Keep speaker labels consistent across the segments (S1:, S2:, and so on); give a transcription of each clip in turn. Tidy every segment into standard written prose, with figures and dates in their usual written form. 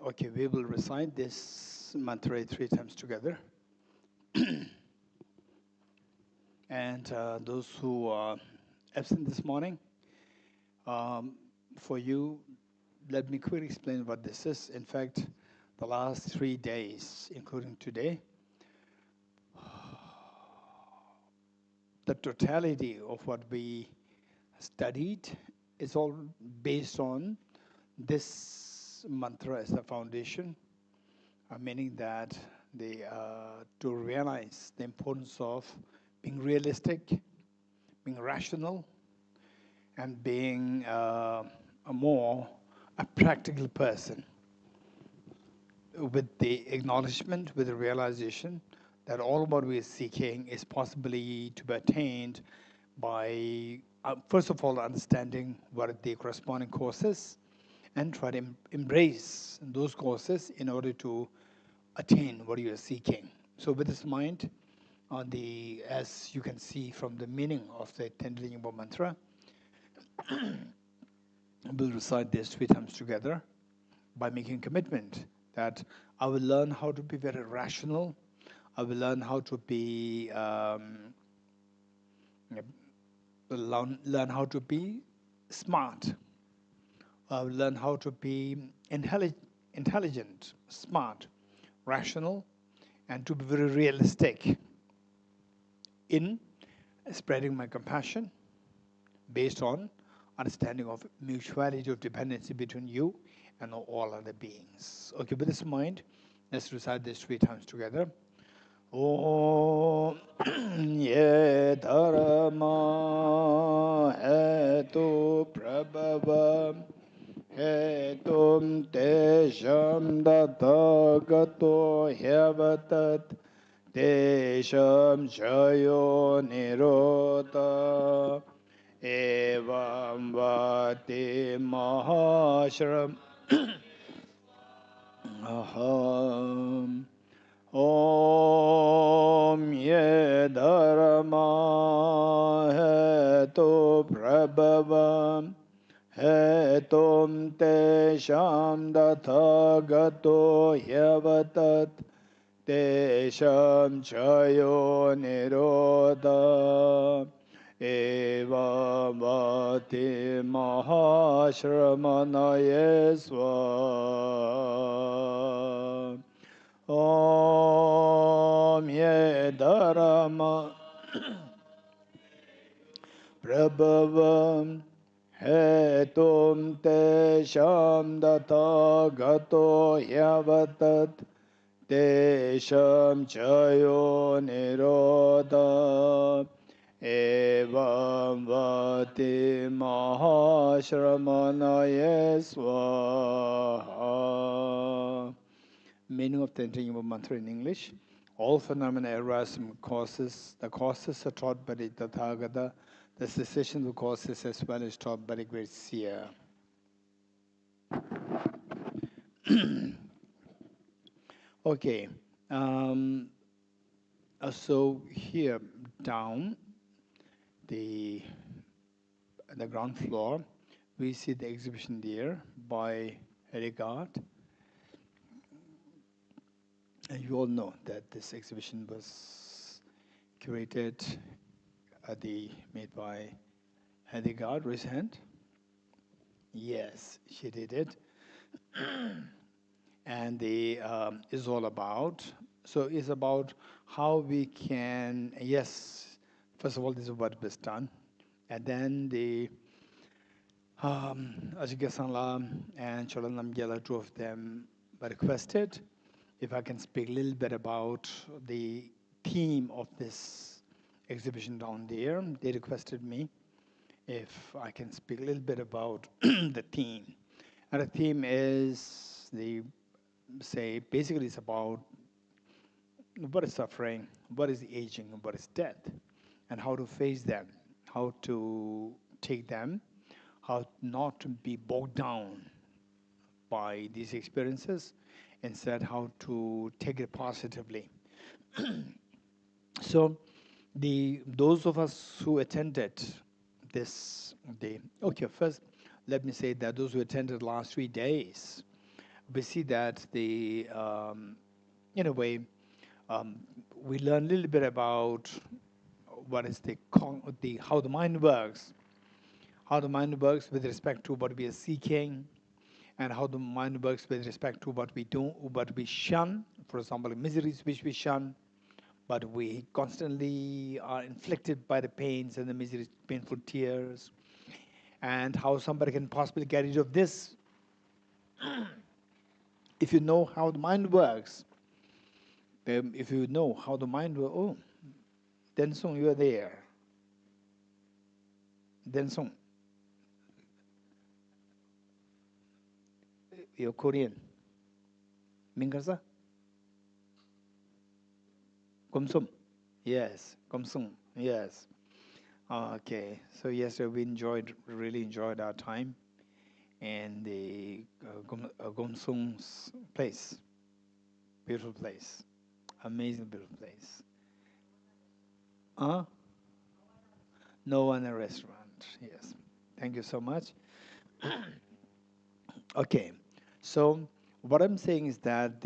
S1: Okay, we will recite this mantra 3 times together. And those who are absent this morning, for you, let me quickly explain what this is. In fact, the last 3 days, including today, the totality of what we studied is all based on this mantra as the foundation, meaning that to realize the importance of being realistic, being rational, and being a practical person, with the acknowledgement, with the realization that all what we are seeking is possibly to be attained by, first of all, understanding what are the corresponding courses, and try to embrace those courses in order to attain what you are seeking. So with this mind, as you can see from the meaning of the Tenri mantra, we'll recite this 3 times together by making commitment that I will learn how to be very rational. I will learn how to be learn how to be smart. I will learn how to be intelligent, smart, rational, and to be very realistic in spreading my compassion based on understanding of mutuality of dependency between you and all other beings. Okay, with this mind, let's recite this 3 times together. Om Ye Dharma Hetu Prabhava Hetum Tesham Dathagato Hyavatat Tesham Chayo Nirodha Evam Vati Mahashram Aham Om Ye Dharma Hetu Prabhavam Hetum Tesham Dathagato Hyavatat Tesham Chayo Nirodha Evam Vati Mahashramanaye Swaha Om Ye Dharma Prabhavam Hetum Tesham Dathagato Hyavatat Tesham Chayo Nirodha Evam Vati Mahashramanaye Swaha. Meaning of the Tenri mantra in English. All phenomena arise from causes. The causes are taught by the Tathagata. The cessation of causes as well is taught by the great seer. Okay. So here down the ground floor, we see the exhibition there by Regard. And you all know that this exhibition was curated made by Hedegaard. Raise hand. Yes, she did it. And is all about, so it's about how we can, yes, first of all, this is what was done. And then the Ajika Sangla and Cholanam Gyala, two of them were requested if I can speak a little bit about the theme of this exhibition down there. They requested me if I can speak a little bit about the theme. And the theme is basically it's about what is suffering, what is aging, and what is death, and how to face them, how to take them, how not to be bogged down by these experiences, instead how to take it positively. So those of us who attended this day, okay, first let me say that those who attended the last 3 days, we see that in a way, we learn a little bit about what is how the mind works, with respect to what we are seeking, and how the mind works with respect to what we do, what we shun. For example, miseries which we shun, but we constantly are inflicted by the pains and the miseries, painful tears, and how somebody can possibly get rid of this. If you know how the mind works, if you know how the mind works, oh, then soon you are there. Then soon. You're Korean. Mingarsa? Kumsum? Yes, Kumsum. Yes. Okay. So yesterday we really enjoyed our time in the Gomsung's place. Beautiful place. Amazing, beautiful place. No one in a restaurant. Yes. Thank you so much. Okay. So what I'm saying is that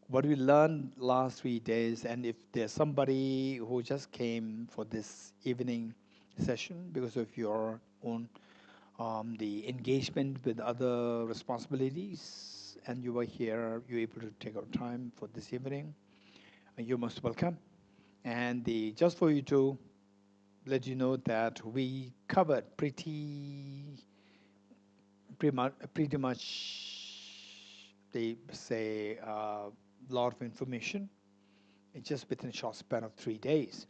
S1: what we learned last 3 days, and if there's somebody who just came for this evening session because of your own the engagement with other responsibilities, and you were here, you're able to take out time for this evening, you're most welcome. And just for you to let you know that we covered pretty much, they say, a lot of information just within a short span of 3 days.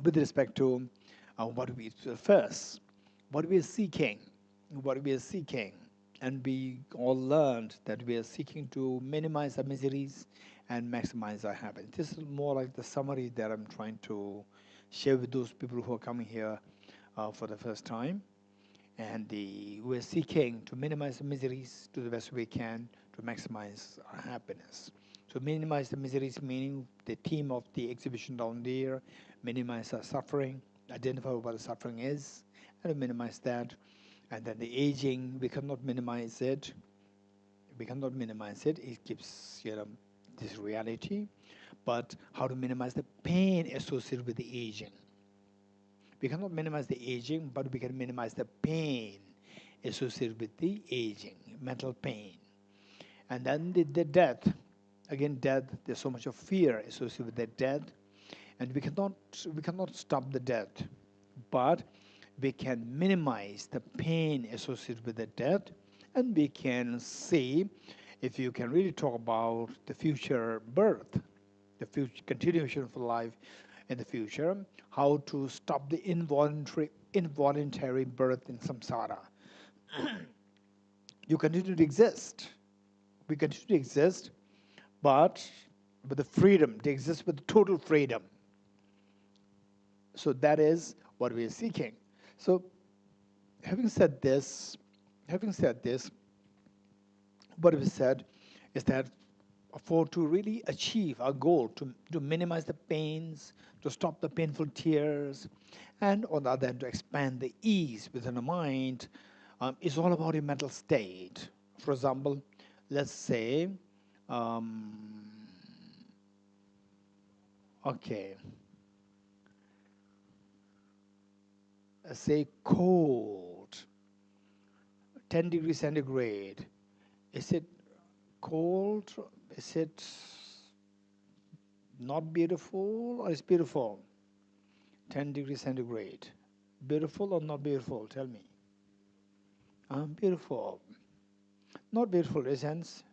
S1: With respect to what we are seeking, and we all learned that we are seeking to minimize our miseries and maximize our happiness. This is more like the summary that I'm trying to share with those people who are coming here for the first time. And we're seeking to minimize the miseries to the best we can to maximize our happiness. So minimize the miseries, meaning the theme of the exhibition down there, minimize our suffering, identify what the suffering is, and minimize that. And then the aging, we cannot minimize it. It keeps, this reality. But how to minimize the pain associated with the aging. We cannot minimize the aging, but we can minimize the pain associated with the aging, mental pain. And then the death. Again, death, there's so much of fear associated with the death. And we cannot stop the death, but we can minimize the pain associated with the death, and we can see, if you can really talk about the future birth, the future continuation of life in the future, how to stop the involuntary birth in samsara. You continue to exist. We continue to exist, but with the freedom, to exist with total freedom. So that is what we are seeking. So having said this, what we said is that to really achieve our goal, to minimize the pains, to stop the painful tears, and on the other hand, to expand the ease within the mind, is all about your mental state. For example, let's say, say cold, 10 degrees centigrade. Is it cold? Is it not beautiful, or is beautiful? 10 degrees centigrade. Beautiful or not beautiful? Tell me. Beautiful. Not beautiful, in a sense.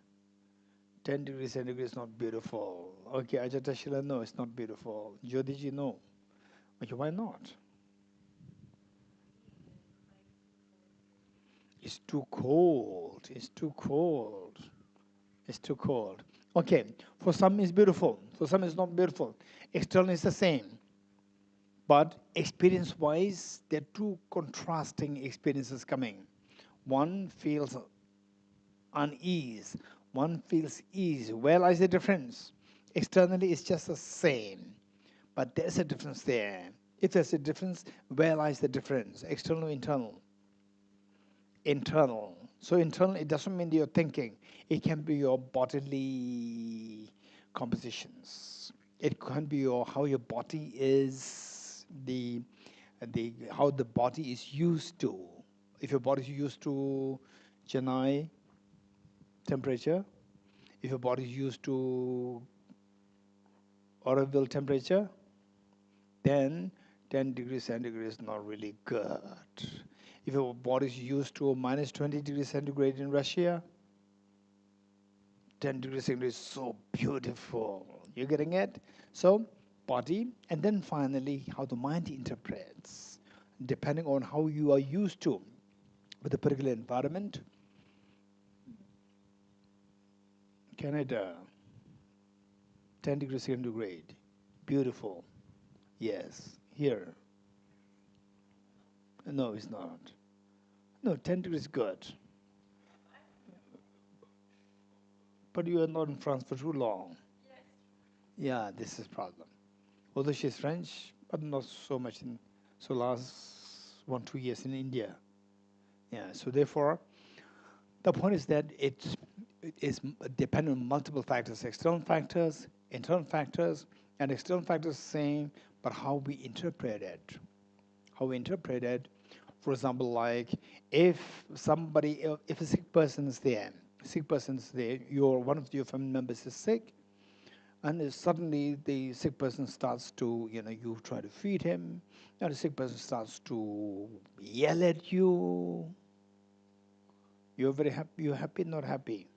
S1: 10 degrees centigrade is not beautiful. Okay, Ajatashila, no, it's not beautiful. Jyotiji, no. Okay, why not? It's too cold. It's too cold. It's too cold. Okay, for some it's beautiful. For some it's not beautiful. External is the same. But experience-wise, there are two contrasting experiences coming. One feels unease. One feels ease. Where lies the difference? Externally, it's just the same. But there's a difference there. If there's a difference, where lies the difference? External or internal? Internal. So internal, it doesn't mean your thinking. It can be your bodily compositions. It can be your how your body is, the how the body is used to. If your body is used to Chennai temperature, if your body is used to Oroville temperature, then 10 degrees centigrade is not really good. If your body is used to minus 20 degrees centigrade in Russia, 10 degrees centigrade is so beautiful. You're getting it? So, body, and then finally, how the mind interprets, depending on how you are used to with a particular environment. Canada, 10 degrees centigrade, beautiful. Yes, here. No, it's not. No, 10 degrees is good. But you are not in France for too long. Yeah, this is problem. Although she's French, but not so much in, so last 1-2 years in India. Yeah, so therefore, the point is that it is dependent on multiple factors, external factors, internal factors, and external factors same, but how we interpret it. How we interpret it. For example, like if somebody, if a sick person is there, one of your family members is sick, and suddenly the sick person starts to, you try to feed him, and the sick person starts to yell at you. You're very happy, you're happy, not happy.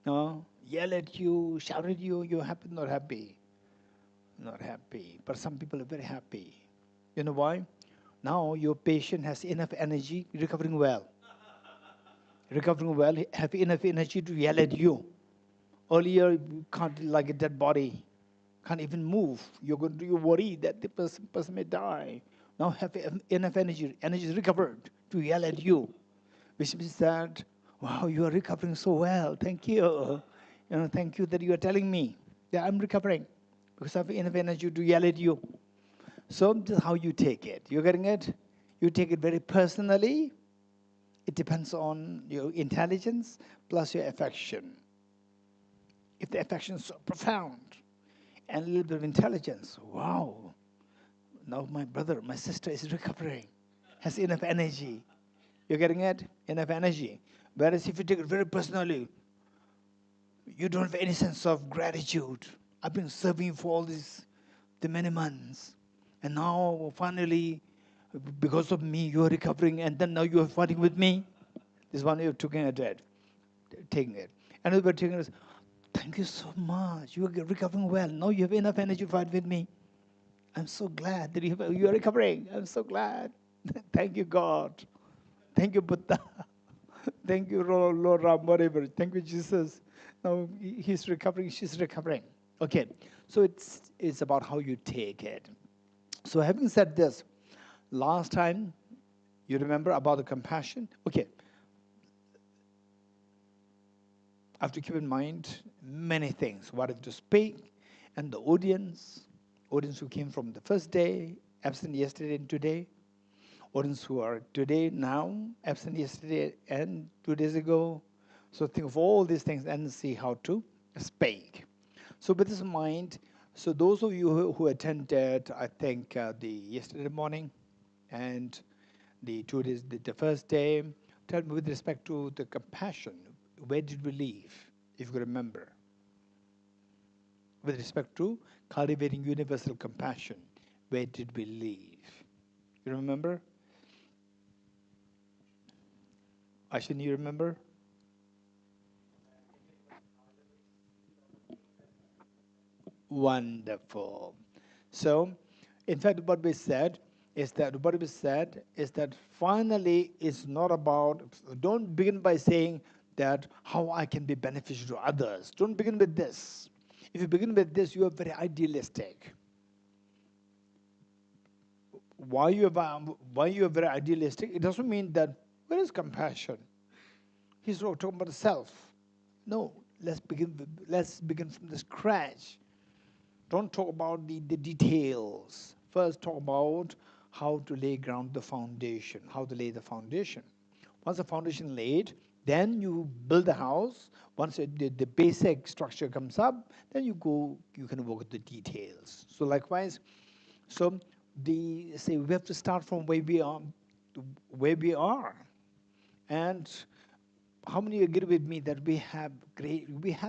S1: No? Yell at you, shout at you, you're happy, not happy. Not happy. But some people are very happy. You know why? Now your patient has enough energy, recovering well. Recovering well, have enough energy to yell at you. Earlier, you can't, like a dead body, can't even move. You're going to worry that the person may die. Now have enough energy is recovered to yell at you, which means that, wow, you are recovering so well. Thank you. Thank you that you are telling me that I'm recovering because I have enough energy to yell at you. So this is how you take it. You're getting it? You take it very personally. It depends on your intelligence plus your affection. If the affection is so profound and a little bit of intelligence, wow, now my brother, my sister is recovering, has enough energy. You're getting it? Enough energy. Whereas if you take it very personally, you don't have any sense of gratitude. I've been serving you for all the many months. And now, finally, because of me, you're recovering, and then now you're fighting with me. This one you're taking it. Another way of taking it is, thank you so much. You're recovering well. Now you have enough energy to fight with me. I'm so glad that you are recovering. I'm so glad. Thank you, God. Thank you, Buddha. Thank you, Lord Ram, whatever. Thank you, Jesus. Now he's recovering, she's recovering. Okay, so it's about how you take it. So having said this, last time, you remember about the compassion? Okay. I have to keep in mind many things. What I have to speak, and the audience who came from the first day, absent yesterday and today, audience who are today, now, absent yesterday and 2 days ago. So think of all these things and see how to speak. So with this in mind, so those of you who attended, I think, the yesterday morning and the 2 days, the first day, tell me with respect to the compassion, where did we leave, if you remember? With respect to cultivating universal compassion, where did we leave? You remember? Ashin, you remember? Wonderful. So, in fact, what we said is that finally it's not about, don't begin by saying that how I can be beneficial to others. Don't begin with this. If you begin with this, you are very idealistic. Why you are very idealistic? It doesn't mean that, where is compassion? He's talking about the self. No, let's begin from the scratch. Don't talk about the details. First talk about how to lay the foundation. Once the foundation laid, then you build the house. Once the basic structure comes up, then you can work with the details. So likewise, so we have to start from where we are, where we are. And how many agree with me that we have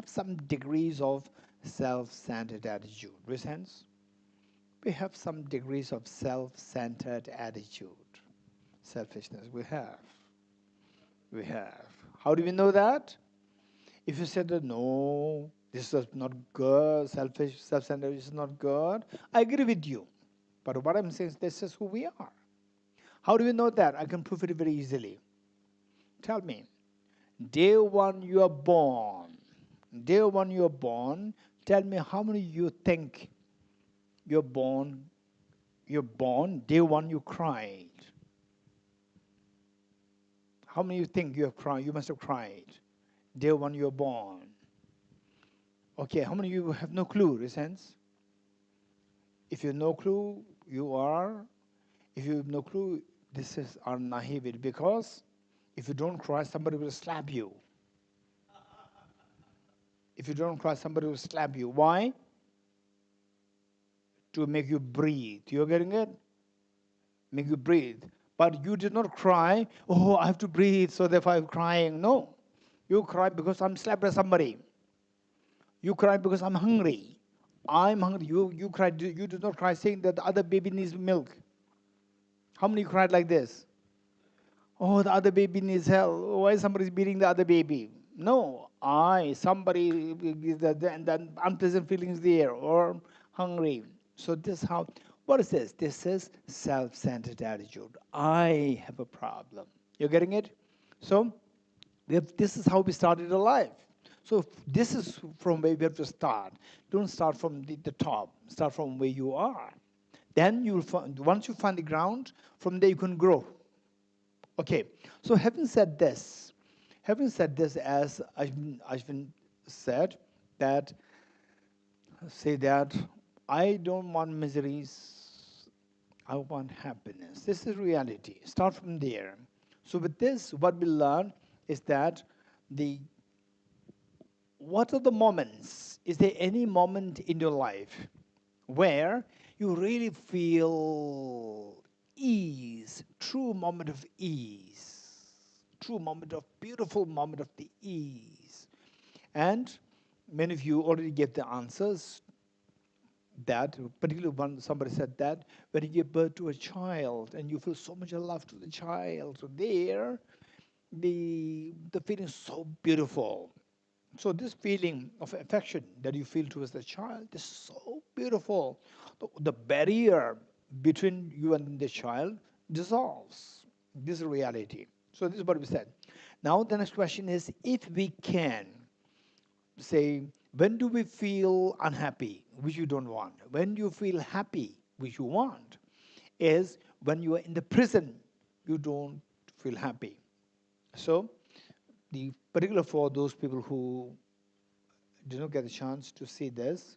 S1: some degrees of self-centered attitude? Raise hands. We have some degrees of self-centered attitude. Selfishness, we have. We have. How do we know that? If you said that, no, this is not good, self-centered is not good, I agree with you. But what I'm saying is this is who we are. How do we know that? I can prove it very easily. Tell me, day one you are born, tell me how many you think you're born, day one you cried. How many you think you have cried? You must have cried. Day one you're born. Okay, how many of you have no clue, raise hands? If you have no clue, you are. If you have no clue, this is our naivety, because if you don't cry, somebody will slap you. If you don't cry, somebody will slap you. Why? To make you breathe. You're getting it? Make you breathe. But you did not cry, oh, I have to breathe, so therefore I'm crying. No. You cry because I'm slapped by somebody. You cry because I'm hungry. I'm hungry. You cried. You did not cry saying that the other baby needs milk. How many cried like this? Oh, the other baby needs help. Why somebody is beating the other baby? No, somebody, the unpleasant feelings there, or hungry. So this is how, what is this? This is self-centered attitude. I have a problem. You're getting it? So this is how we started our life. So this is from where we have to start. Don't start from the top. Start from where you are. Then you'll find, once you find the ground, from there you can grow. Okay, so having said this, as Ashwin said, that I don't want miseries, I want happiness. This is reality. Start from there. So with this, what we learn is that what are the moments? Is there any moment in your life where you really feel ease, true moment of ease, beautiful moment of the ease? And many of you already get the answers. That, particularly when somebody said that, when you give birth to a child and you feel so much love to the child, so there, the feeling is so beautiful. So this feeling of affection that you feel towards the child is so beautiful. The barrier between you and the child dissolves. This is reality. So this is what we said. Now the next question is, if we can say, when do we feel unhappy, which you don't want? When do you feel happy, which you want? Is when you are in the prison, you don't feel happy. So the particular for those people who did not get a chance to see this.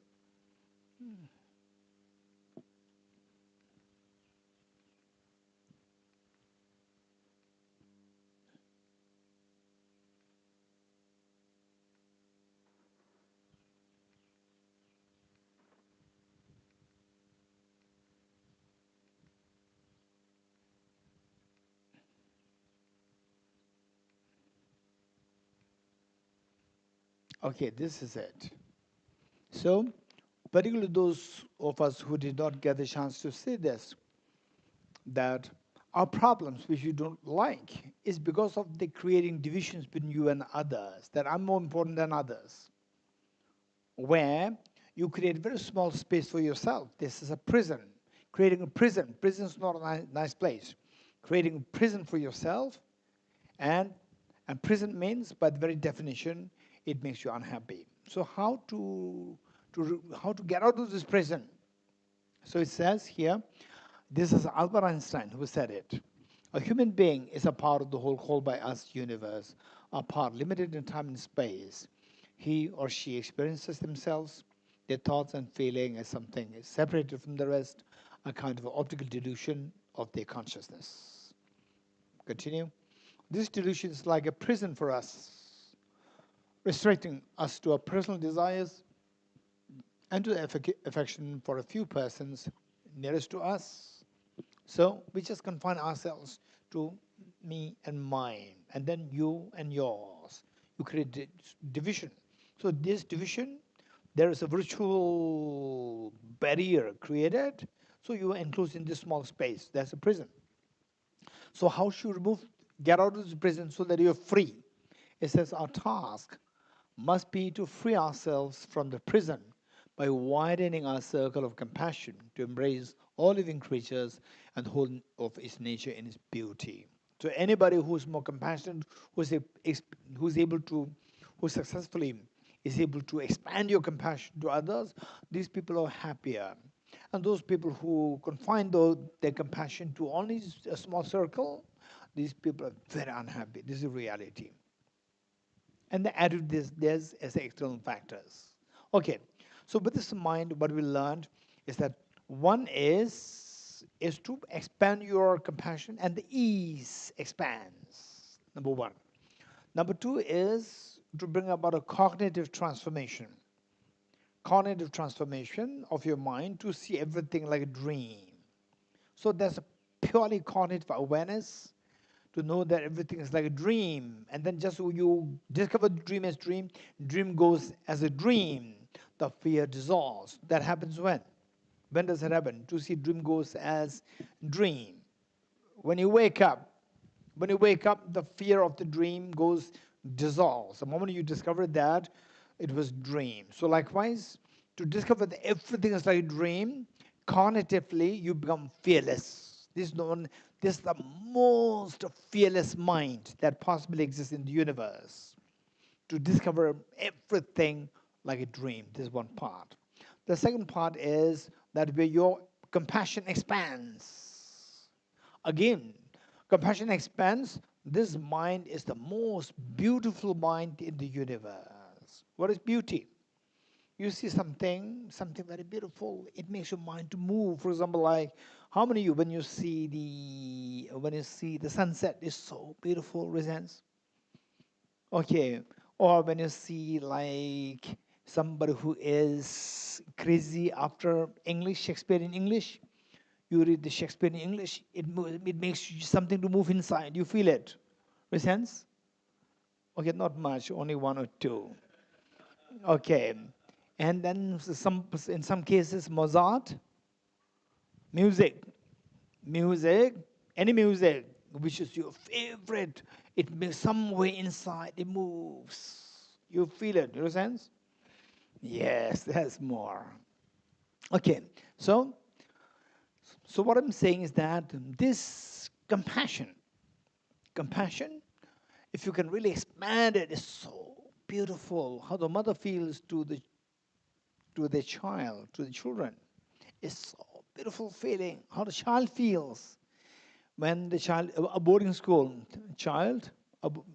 S1: Okay, this is it. So, particularly those of us who did not get the chance to see this, that our problems which you don't like is because of the creating divisions between you and others, that I'm more important than others, where you create very small space for yourself. This is a prison. Creating a prison. Prison is not a nice place. Creating a prison for yourself, and prison means, by the very definition, it makes you unhappy. So how to get out of this prison? So it says here, this is Albert Einstein who said it. A human being is a part of the whole by us universe, a part limited in time and space. He or she experiences themselves, their thoughts and feeling as something separated from the rest, a kind of optical delusion of their consciousness. Continue. This delusion is like a prison for us, restricting us to our personal desires and to the affection for a few persons nearest to us. So we just confine ourselves to me and mine, and then you and yours. You create division. So this division, there is a virtual barrier created. So you are enclosed in this small space. That's a prison. So how should you get out of this prison so that you're free? It says our task must be to free ourselves from the prison by widening our circle of compassion to embrace all living creatures and the whole of its nature in its beauty. So anybody who's more compassionate, who successfully is able to expand your compassion to others, these people are happier. And those people who confine their compassion to only a small circle, these people are very unhappy. This is reality. And they added this as external factors. Okay, so with this in mind, what we learned is that one is to expand your compassion, and the ease expands, number one. Number two is to bring about a cognitive transformation of your mind to see everything like a dream. So there's a purely cognitive awareness to know that everything is like a dream. And then just when you discover the dream as dream goes as a dream, the fear dissolves. That happens when? When does it happen? To see dream goes as dream. When you wake up, the fear of the dream dissolves. The moment you discover that, it was dream. So likewise, to discover that everything is like a dream, cognitively you become fearless. This is the most fearless mind that possibly exists in the universe. To discover everything like a dream. This is one part. The second part is that where your compassion expands. Again, compassion expands. This mind is the most beautiful mind in the universe. What is beauty? You see something very beautiful, it makes your mind to move. For example, like how many of you, when you see the sunset is so beautiful, resents? Okay, or when you see like somebody who is crazy after English, Shakespeare in English, you read the Shakespeare in English, it makes you something to move inside. You feel it. Makes sense? Okay, not much, only one or two. Okay, and then in some cases, Mozart, music, any music, which is your favorite, it makes some way inside, it moves. You feel it, you know sense? Yes, there's more. Okay, so what I'm saying is that this compassion, if you can really expand it, is so beautiful. How the mother feels to the child, to the children, is so beautiful feeling. How the child feels when the child, a boarding school child,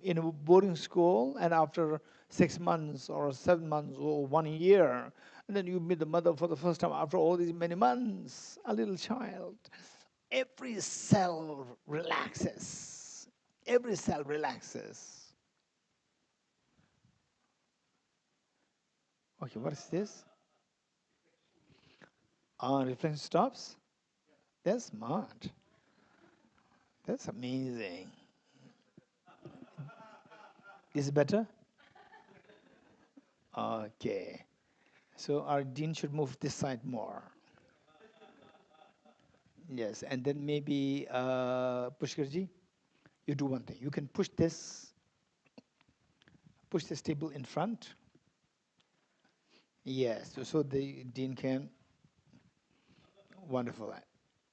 S1: in a boarding school, and after 6 months or 7 months or 1 year, and then you meet the mother for the first time after all these many months, a little child. Every cell relaxes. Every cell relaxes. Okay, what is this? Reflection stops? That's smart. That's amazing. Is it better? Okay. So our dean should move this side more. Yes, and then maybe Pushkarji, you do one thing. You can push this table in front. Yes, so the dean can. Wonderful.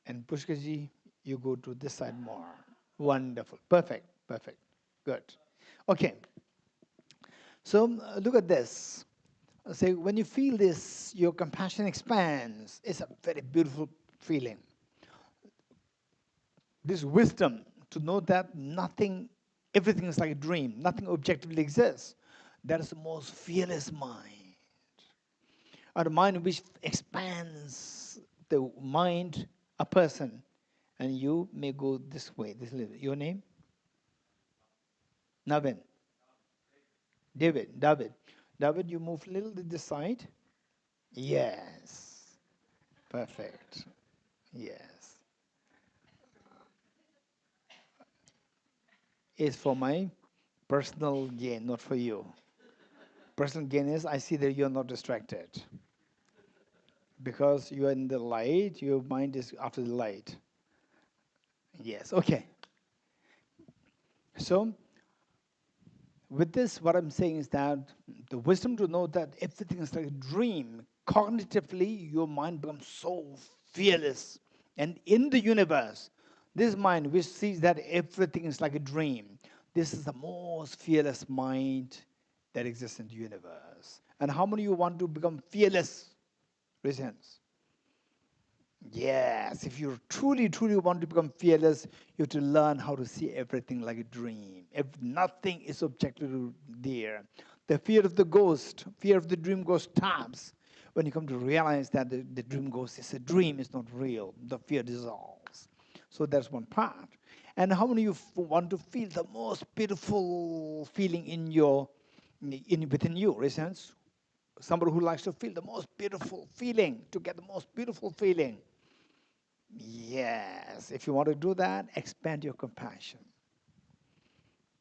S1: And Pushkarji, you go to this side more. Wonderful. Perfect. Good. Okay. So look at this. Say when you feel this, your compassion expands. It's a very beautiful feeling. This wisdom to know that everything is like a dream, nothing objectively exists. That is the most fearless mind. A mind which expands the mind, a person. And you may go this way. Your name? Navin. David. David, you move a little to the side. Yes. Perfect. Yes. It's for my personal gain, not for you. Personal gain is I see that you're not distracted. Because you're in the light, your mind is after the light. Yes, okay. So, with this, what I'm saying is that the wisdom to know that everything is like a dream, cognitively, your mind becomes so fearless. And in the universe, this mind which sees that everything is like a dream, this is the most fearless mind that exists in the universe. And how many of you want to become fearless? Raise hands. Yes, if you truly, truly want to become fearless, you have to learn how to see everything like a dream. If nothing is objective there, the fear of the ghost, fear of the dream ghost stops when you come to realize that the dream ghost is a dream, it's not real. The fear dissolves. So that's one part. And how many of you want to feel the most beautiful feeling within you? Raise hands. Somebody who likes to feel the most beautiful feeling, to get the most beautiful feeling. Yes, if you want to do that, expand your compassion.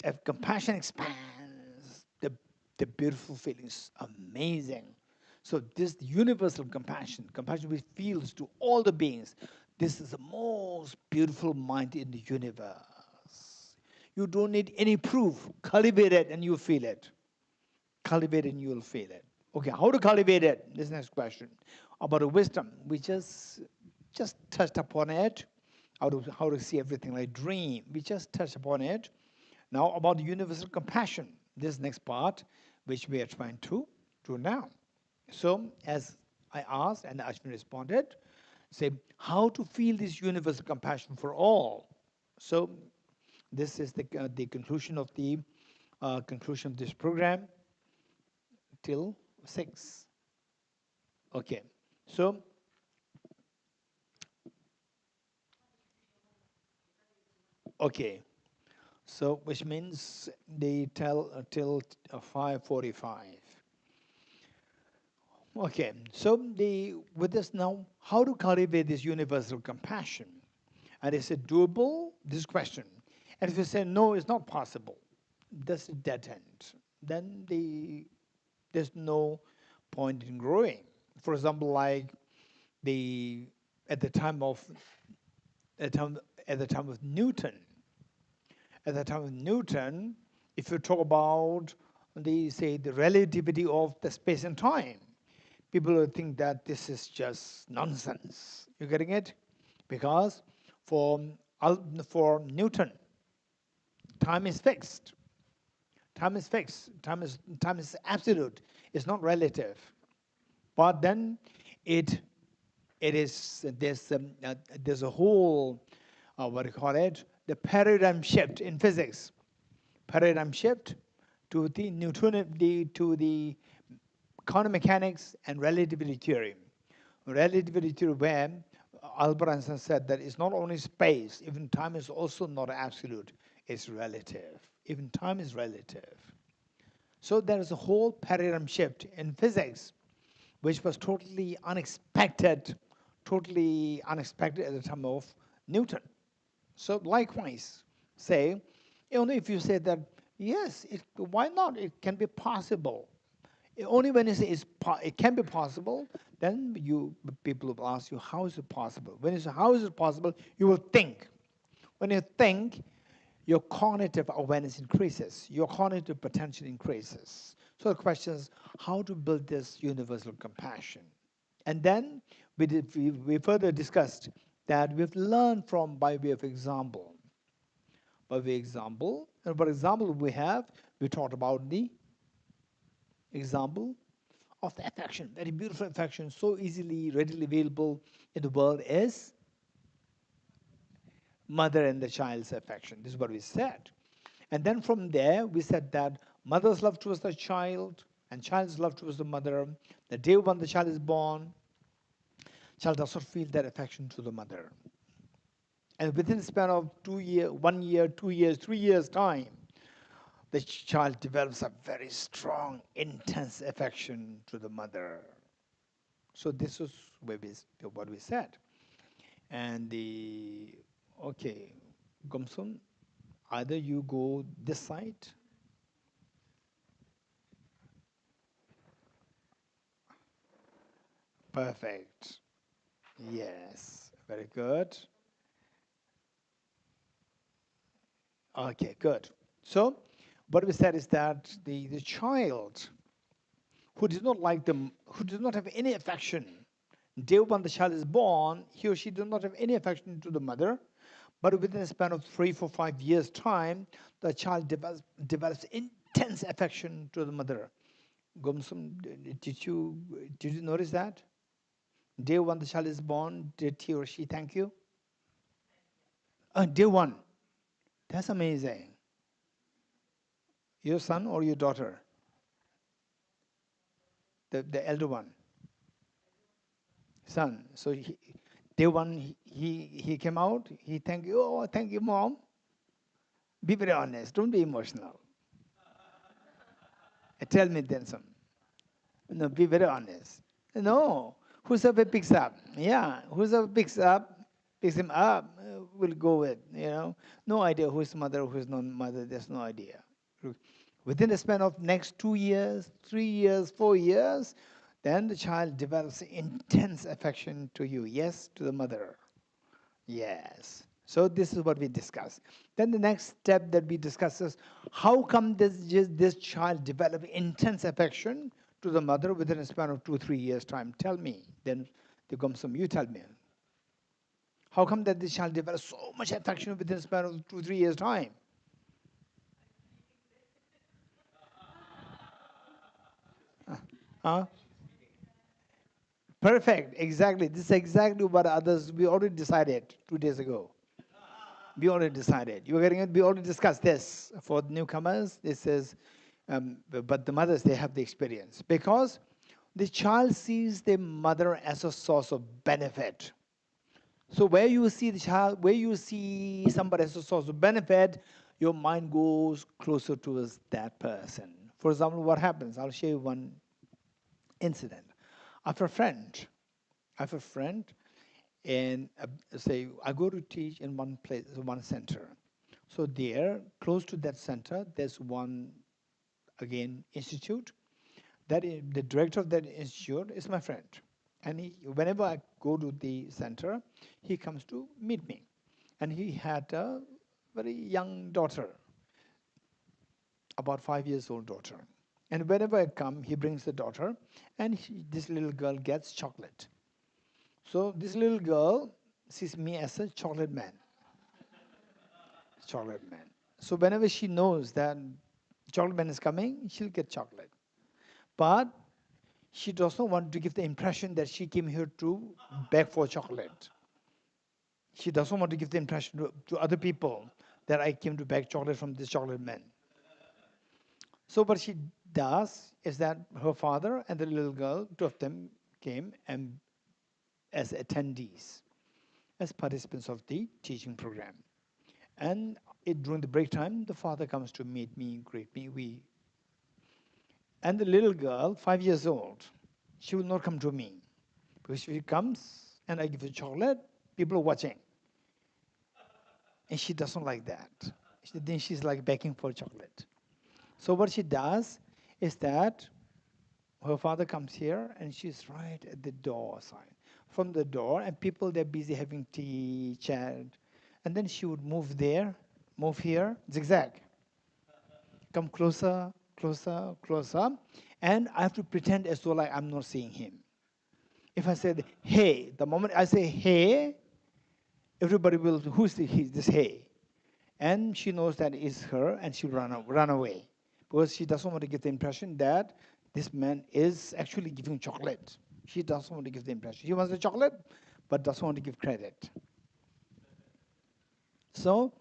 S1: If compassion expands, the beautiful feeling is amazing. So this universal compassion, compassion which feels to all the beings, this is the most beautiful mind in the universe. You don't need any proof. Cultivate it and you'll feel it. Cultivate it and you'll feel it. Okay, how to cultivate it? This next question. About the wisdom, we just touched upon it. How to see everything like dream. We just touched upon it. Now about the universal compassion. This next part, which we are trying to do now. So as I asked and Ashwin responded, say how to feel this universal compassion for all. So this is the conclusion of this program till 6. Okay. So okay. So which means they tell till 5:45. Okay, so with this now, how to cultivate this universal compassion? And is it doable? This question. And if you say no, it's not possible, that's a dead end. Then there's no point in growing. For example, like the at the time of at the time, at the time of Newton. At the time of Newton, if you talk about the relativity of the space and time, people will think that this is just nonsense. You getting it? Because for Newton, time is fixed. Time is fixed. Time is absolute. It's not relative. But then it is there's a whole what do you call it? The paradigm shift in physics. Paradigm shift to the to the quantum mechanics and relativity theory. Relativity theory where Albert Einstein said that it's not only space, even time is also not absolute, it's relative. Even time is relative. So there is a whole paradigm shift in physics, which was totally unexpected at the time of Newton. So likewise, say, if you say that, yes, why not? It can be possible. Only when you say it can be possible, then people will ask you, how is it possible? When you say, how is it possible, you will think. When you think, your cognitive awareness increases, your cognitive potential increases. So the question is, how to build this universal compassion? And then we further discussed that we've learned from by way of example. By way of example, and for example we talked about the example of the affection, very beautiful affection, so easily, readily available in the world is mother and the child's affection. This is what we said. And then from there, we said that mother's love towards the child and child's love towards the mother, the day when the child is born, child does not feel that affection to the mother. And within the span of 2 years, 1 year, 2 years, 3 years time, the child develops a very strong, intense affection to the mother. So this was what we said. And okay, Gomsun, either you go this side. Perfect. Yes, very good. Okay, good. So what we said is that the child who does not like them, who does not have any affection, day when the child is born, he or she does not have any affection to the mother, but within a span of 3, 4, 5 years' time, the child develops intense affection to the mother. Gomsum, did you notice that? Day one the child is born, did he or she thank you? Day one. That's amazing. Your son or your daughter? The elder one. Son. So day one he came out, he thank you, oh thank you mom. Be very honest, don't be emotional. Tell me then some. No, be very honest. No. Whosoever picks up, yeah, whosoever picks him up, will go with, no idea who's mother, who's not mother, there's no idea. Within the span of next 2 years, 3 years, 4 years, then the child develops intense affection to you, yes, to the mother. Yes. So this is what we discuss. Then the next step that we discuss is how come this child develop intense affection to the mother within a span of 2, 3 years' time? Tell me. Then the Gomsum, you tell me. How come that this child develops so much affection within a span of 2, 3 years' time? Huh? Perfect. Exactly. This is exactly what others we already decided 2 days ago. We already decided. You were getting it. We already discussed this for newcomers. This is, but the mothers they have the experience because the child sees the mother as a source of benefit. So where you see the child, where you see somebody as a source of benefit, your mind goes closer towards that person. For example, what happens? I'll show you one incident. I have a friend. I have a friend, and say I go to teach in one place, one center. So there, close to that center, there's one again institute. That is, the director of that institute is my friend, and whenever I go to the center, he comes to meet me, and he had a very young daughter, about 5 years old daughter, and whenever I come, he brings the daughter, and this little girl gets chocolate. So this little girl sees me as a chocolate man. Chocolate man. So whenever she knows that chocolate man is coming, she'll get chocolate. But she does not want to give the impression that she came here to beg for chocolate. She doesn't want to give the impression to other people that I came to beg chocolate from this chocolate man. So what she does is that her father and the little girl, two of them, came and as attendees, as participants of the teaching program. And during the break time, the father comes to meet me, greet me. And the little girl, 5 years old, she will not come to me. Because if she comes and I give her chocolate, people are watching. And she doesn't like that. Then she's like begging for chocolate. So what she does is that her father comes here and she's right at the door side. From the door, and people, they're busy having tea, chat. And then she would move there, move here, zigzag. Come closer, closer, closer. And I have to pretend as though like I'm not seeing him. If I said, hey, the moment I say, hey, everybody will, who's this hey? And she knows that it's her, and she'll run away. Because she doesn't want to give the impression that this man is actually giving chocolate. She doesn't want to give the impression. She wants the chocolate, but doesn't want to give credit. So,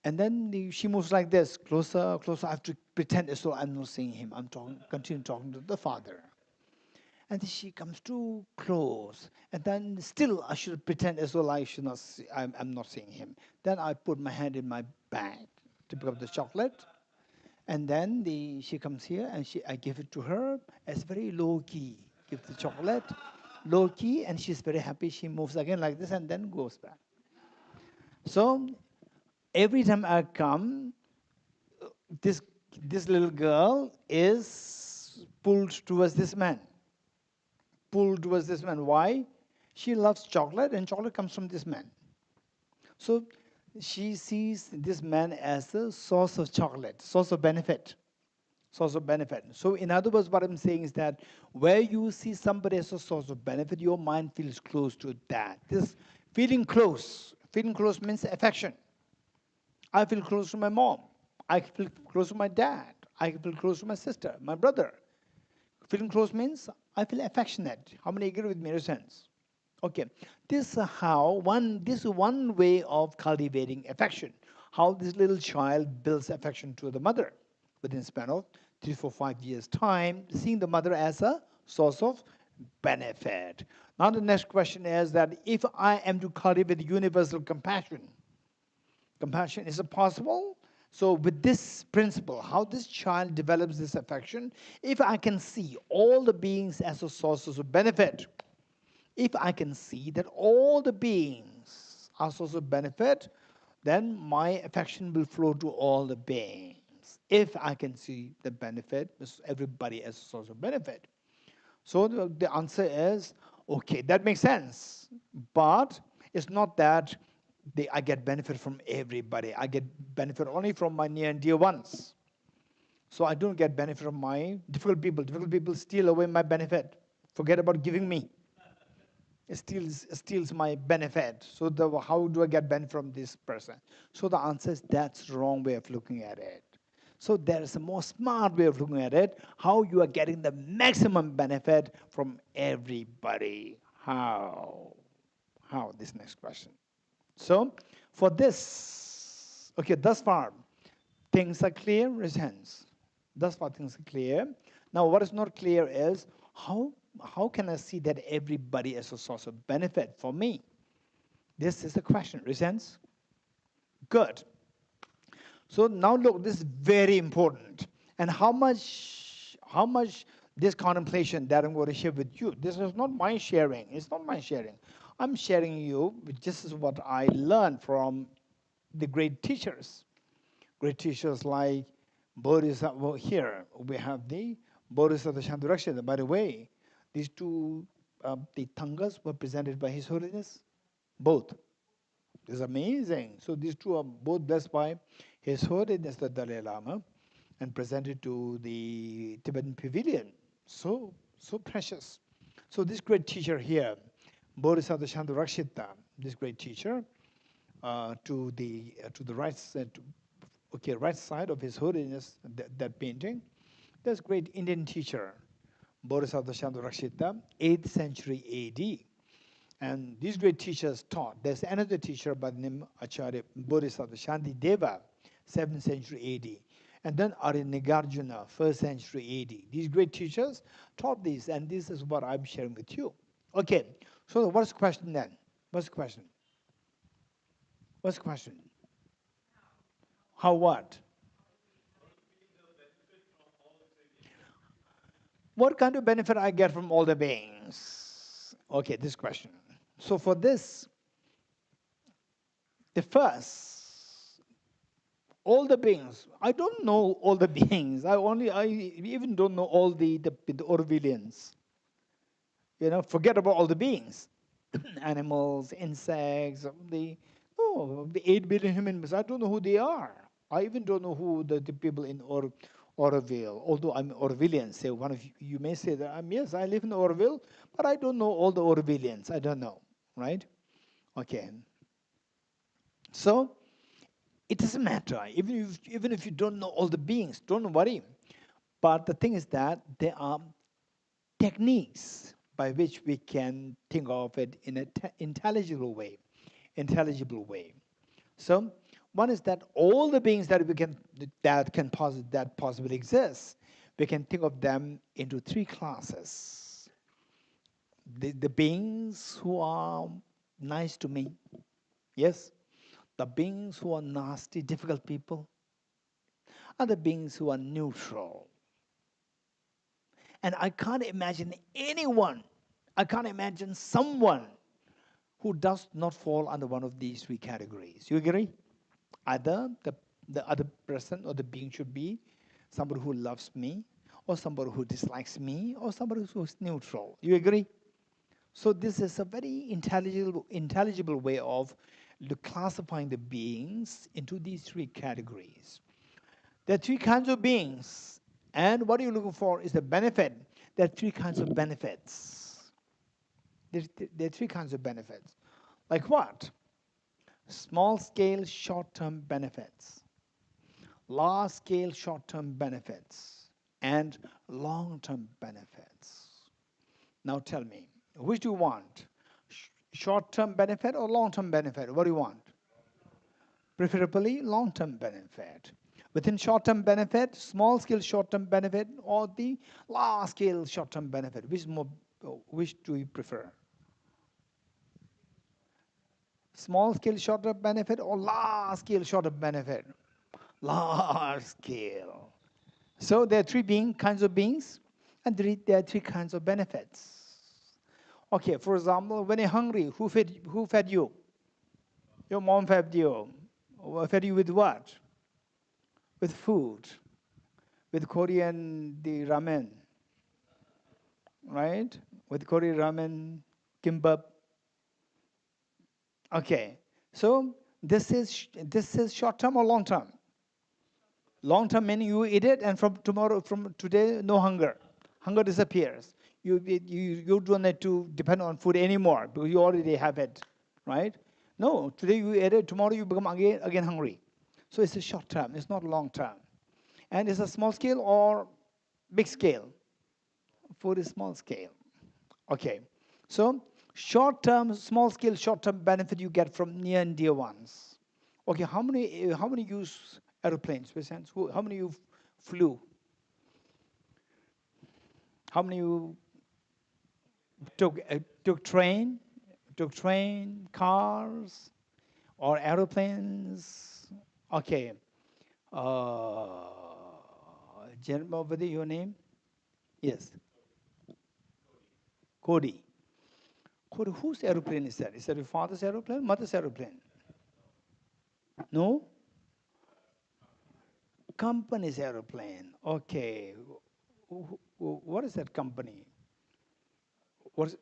S1: and then she moves like this, closer, closer. I have to pretend as though I'm not seeing him. I'm continue talking to the father. And then she comes too close. And then still I should pretend as though I should not I'm not seeing him. Then I put my hand in my bag to pick up the chocolate. And then she comes here and I give it to her as very low key. Give the chocolate, low key, and she's very happy. She moves again like this and then goes back. So every time I come, this little girl is pulled towards this man. Pulled towards this man. Why? She loves chocolate, and chocolate comes from this man. So she sees this man as a source of chocolate, source of benefit. Source of benefit. So in other words, what I'm saying is that where you see somebody as a source of benefit, your mind feels close to that. This feeling close means affection. I feel close to my mom. I feel close to my dad. I feel close to my sister, my brother. Feeling close means I feel affectionate. How many agree with me? In a sense. Okay. This is one way of cultivating affection. How this little child builds affection to the mother within a span of 3, 4, 5 years' time, seeing the mother as a source of benefit. Now the next question is that if I am to cultivate universal compassion, is it possible? So with this principle, how this child develops this affection, if I can see all the beings as a sources of benefit, if I can see that all the beings are sources of benefit, then my affection will flow to all the beings. If I can see the benefit, everybody as a source of benefit. So the answer is, okay, that makes sense. But it's not that I get benefit from everybody. I get benefit only from my near and dear ones. So I don't get benefit from my difficult people. Difficult people steal away my benefit. Forget about giving me. It steals my benefit. So how do I get benefit from this person? So the answer is that's the wrong way of looking at it. So there is a more smart way of looking at it, how you are getting the maximum benefit from everybody. How? How? This next question. So for this, okay, thus far, things are clear, raise hands. Thus far, things are clear. Now, what is not clear is how can I see that everybody is a source of benefit for me? This is the question. Raise hands. Good. So now look, this is very important. And how much this contemplation that I'm going to share with you, this is not my sharing. It's not my sharing. I'm sharing you, this is what I learned from the great teachers. Great teachers like Bodhisattva. Well, here we have the Bodhisattva Shantarakshita. By the way, these two, the Tangas were presented by His Holiness, both. It's amazing. So these two are both blessed by His Holiness the Dalai Lama and presented to the Tibetan pavilion. So precious. So this great teacher here, Bodhisattva Shantarakshita, this great teacher, to the right side, right side of His Holiness, that painting, there's great Indian teacher, Bodhisattva Shantarakshita, 8th century AD. And these great teachers taught. There's another teacher by the name Acharya Bodhisattva Shantideva, 7th century AD. And then Nagarjuna, 1st century AD. These great teachers taught these, and this is what I'm sharing with you. Okay, so what's the question then? What's the question? What's the question? How what? What kind of benefit I get from all the beings? Okay, this question. So for this, the first, all the beings. I don't know all the beings. I even don't know all the Orvilians. Forget about all the beings. Animals, insects, the 8 billion humans. I don't know who they are. I even don't know who the people in Oroville, although I'm Orvillian. Say one of you may say that yes, I live in Oroville, but I don't know all the Orvillians. I don't know, right? Okay. So it doesn't matter. Even if you don't know all the beings, don't worry. But the thing is that there are techniques by which we can think of it in an intelligible way. So one is that all the beings that possibly exist, we can think of them into 3 classes. The beings who are nice to me, yes. The beings who are nasty, difficult people. other beings who are neutral. And I can't imagine anyone, I can't imagine someone who does not fall under one of these three categories. You agree? Either the other person or the being should be somebody who loves me, or somebody who dislikes me, or somebody who is neutral. You agree? So this is a very intelligible way of classifying the beings into these three categories. There are three kinds of beings, and what you're looking for is the benefit. There are three kinds of benefits. There are three kinds of benefits. Like what? Small-scale short-term benefits, large-scale short-term benefits, and long-term benefits. Now tell me, which do you want? Short-term benefit or long-term benefit? What do you want? Preferably long-term benefit. Within short-term benefit, small-scale short-term benefit, or the large-scale short-term benefit, which do you prefer? Small-scale short-term benefit or large-scale short-term benefit? Large-scale. So there are three kinds of beings, and there are three kinds of benefits. Okay, for example, when you're hungry, who fed you? Your mom fed you. Fed you with what? With food. With Korean, the ramen. Right? With Korean ramen, kimbap. Okay. So this is short term or long term? Long term meaning you eat it, and from today, no hunger. Hunger disappears. You don't need to depend on food anymore because you already have it, right? No, today you eat it, tomorrow you become again hungry. So it's a short term, it's not long term. And it's a small scale or big scale? Food is small scale. Okay, so short term, small scale, short term benefit you get from near and dear ones. Okay, how many use aeroplanes? How many you flew? How many you took train, cars, or aeroplanes? Okay. Gentleman over there, your name? Yes. Cody. Cody, whose aeroplane is that? Is that your father's aeroplane, mother's aeroplane? No? Company's aeroplane. Okay. What is that company? What is it?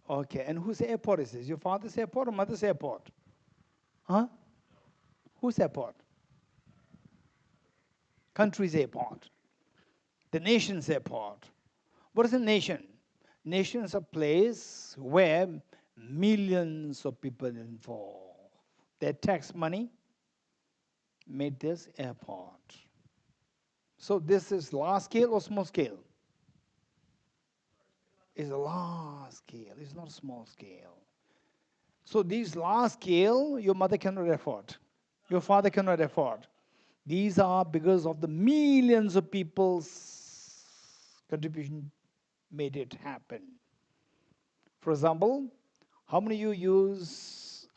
S1: Okay, and whose airport is this? Your father's airport or mother's airport? Huh? Whose airport? Country's airport. The nation's airport. What is a nation? Nation is a place where millions of people involved. Their tax money made this airport. So this is large scale or small scale? It's a large scale, it's not small scale. So these large scale, your mother cannot afford. Your father cannot afford. These are because of the millions of people's contribution made it happen. For example, how many you use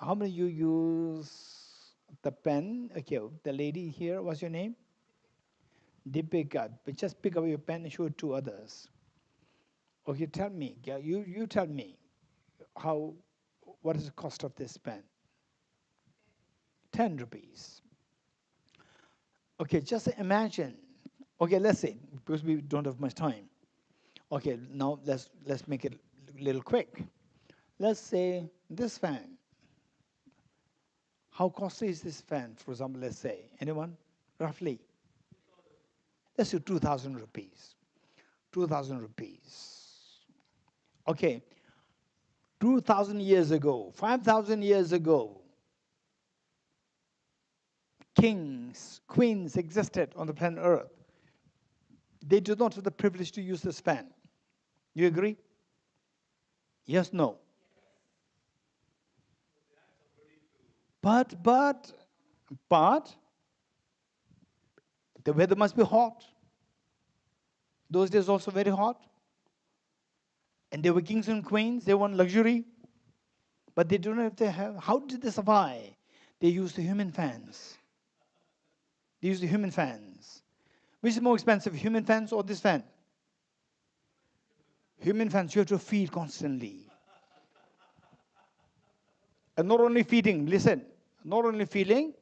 S1: the pen? Okay, the lady here, what's your name? Deepika. But just pick up your pen and show it to others. Okay, tell me, you tell me what is the cost of this pen? 10 rupees. Okay, just imagine. Okay, let's say, because we don't have much time. Okay, now let's make it a little quick. Let's say this fan. How costly is this fan, for example, let's say? Anyone? Roughly? Let's do 2,000 rupees. 2,000 rupees. Okay, 2,000 years ago, 5,000 years ago, kings, queens existed on the planet Earth. They did not have the privilege to use this fan. You agree? Yes, no. But the weather must be hot. Those days also very hot. And they were kings and queens, they want luxury. But they don't have to have, how did they survive? They use the human fans. They use the human fans. Which is more expensive, human fans or this fan? Human fans you have to feed constantly. And not only feeding, listen, not only feeding,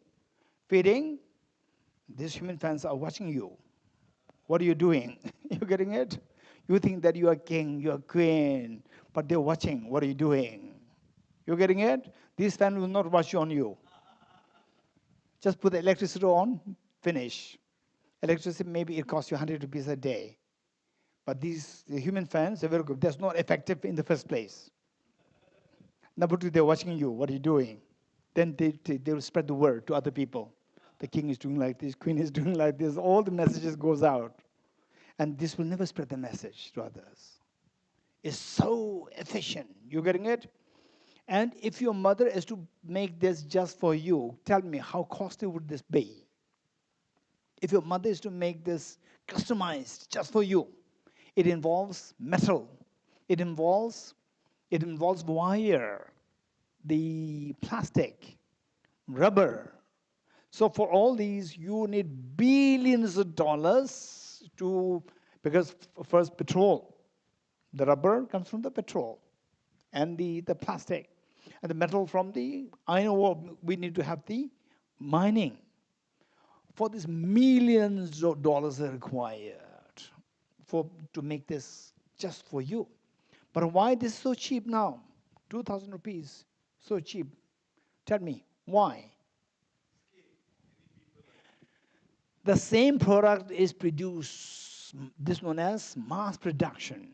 S1: these human fans are watching you. What are you doing? You're getting it? You think that you are king, you are queen, but they're watching. What are you doing? You're getting it? These fans will not watch on you. Just put the electricity on, finish. Electricity, maybe it costs you 100 rupees a day. But the human fans are very good. That's not effective in the first place. Number two, they're watching you. What are you doing? Then they will spread the word to other people. The king is doing like this, queen is doing like this. All the messages goes out. And this will never spread the message to others. It's so efficient. You getting it? And if your mother is to make this just for you, tell me, how costly would this be? If your mother is to make this customized just for you, it involves metal. It involves wire, the plastic, rubber. So for all these, you need billions of dollars because first petrol. The rubber comes from the petrol and the plastic. And the metal from the iron ore, we need to have the mining. For this, millions of dollars are required to make this just for you. But why this is so cheap now? 2,000 rupees, so cheap. Tell me, why? The same product is produced, this known as mass production.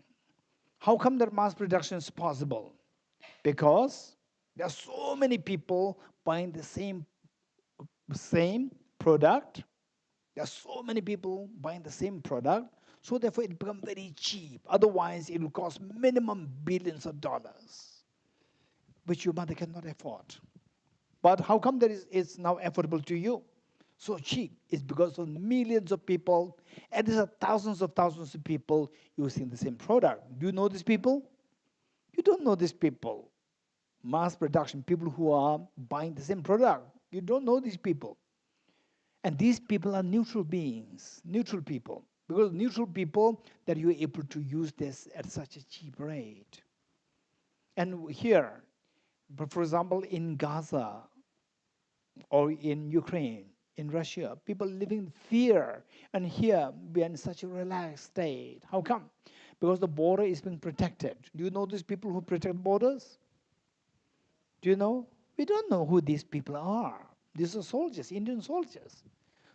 S1: How come that mass production is possible? Because there are so many people buying the same product. There are so many people buying the same product, so therefore it becomes very cheap. Otherwise, it will cost minimum billions of dollars, which your mother cannot afford. But how come that it's now affordable to you? So cheap. It's because of millions of people, and there are thousands of people using the same product. Do you know these people? You don't know these people. Mass production, people who are buying the same product. You don't know these people. And these people are neutral beings, neutral people. Because neutral people that you're able to use this at such a cheap rate. And here, for example, in Gaza or in Ukraine, in Russia, people live in fear. And here, we are in such a relaxed state. How come? Because the border is being protected. Do you know these people who protect borders? Do you know? We don't know who these people are. These are soldiers, Indian soldiers.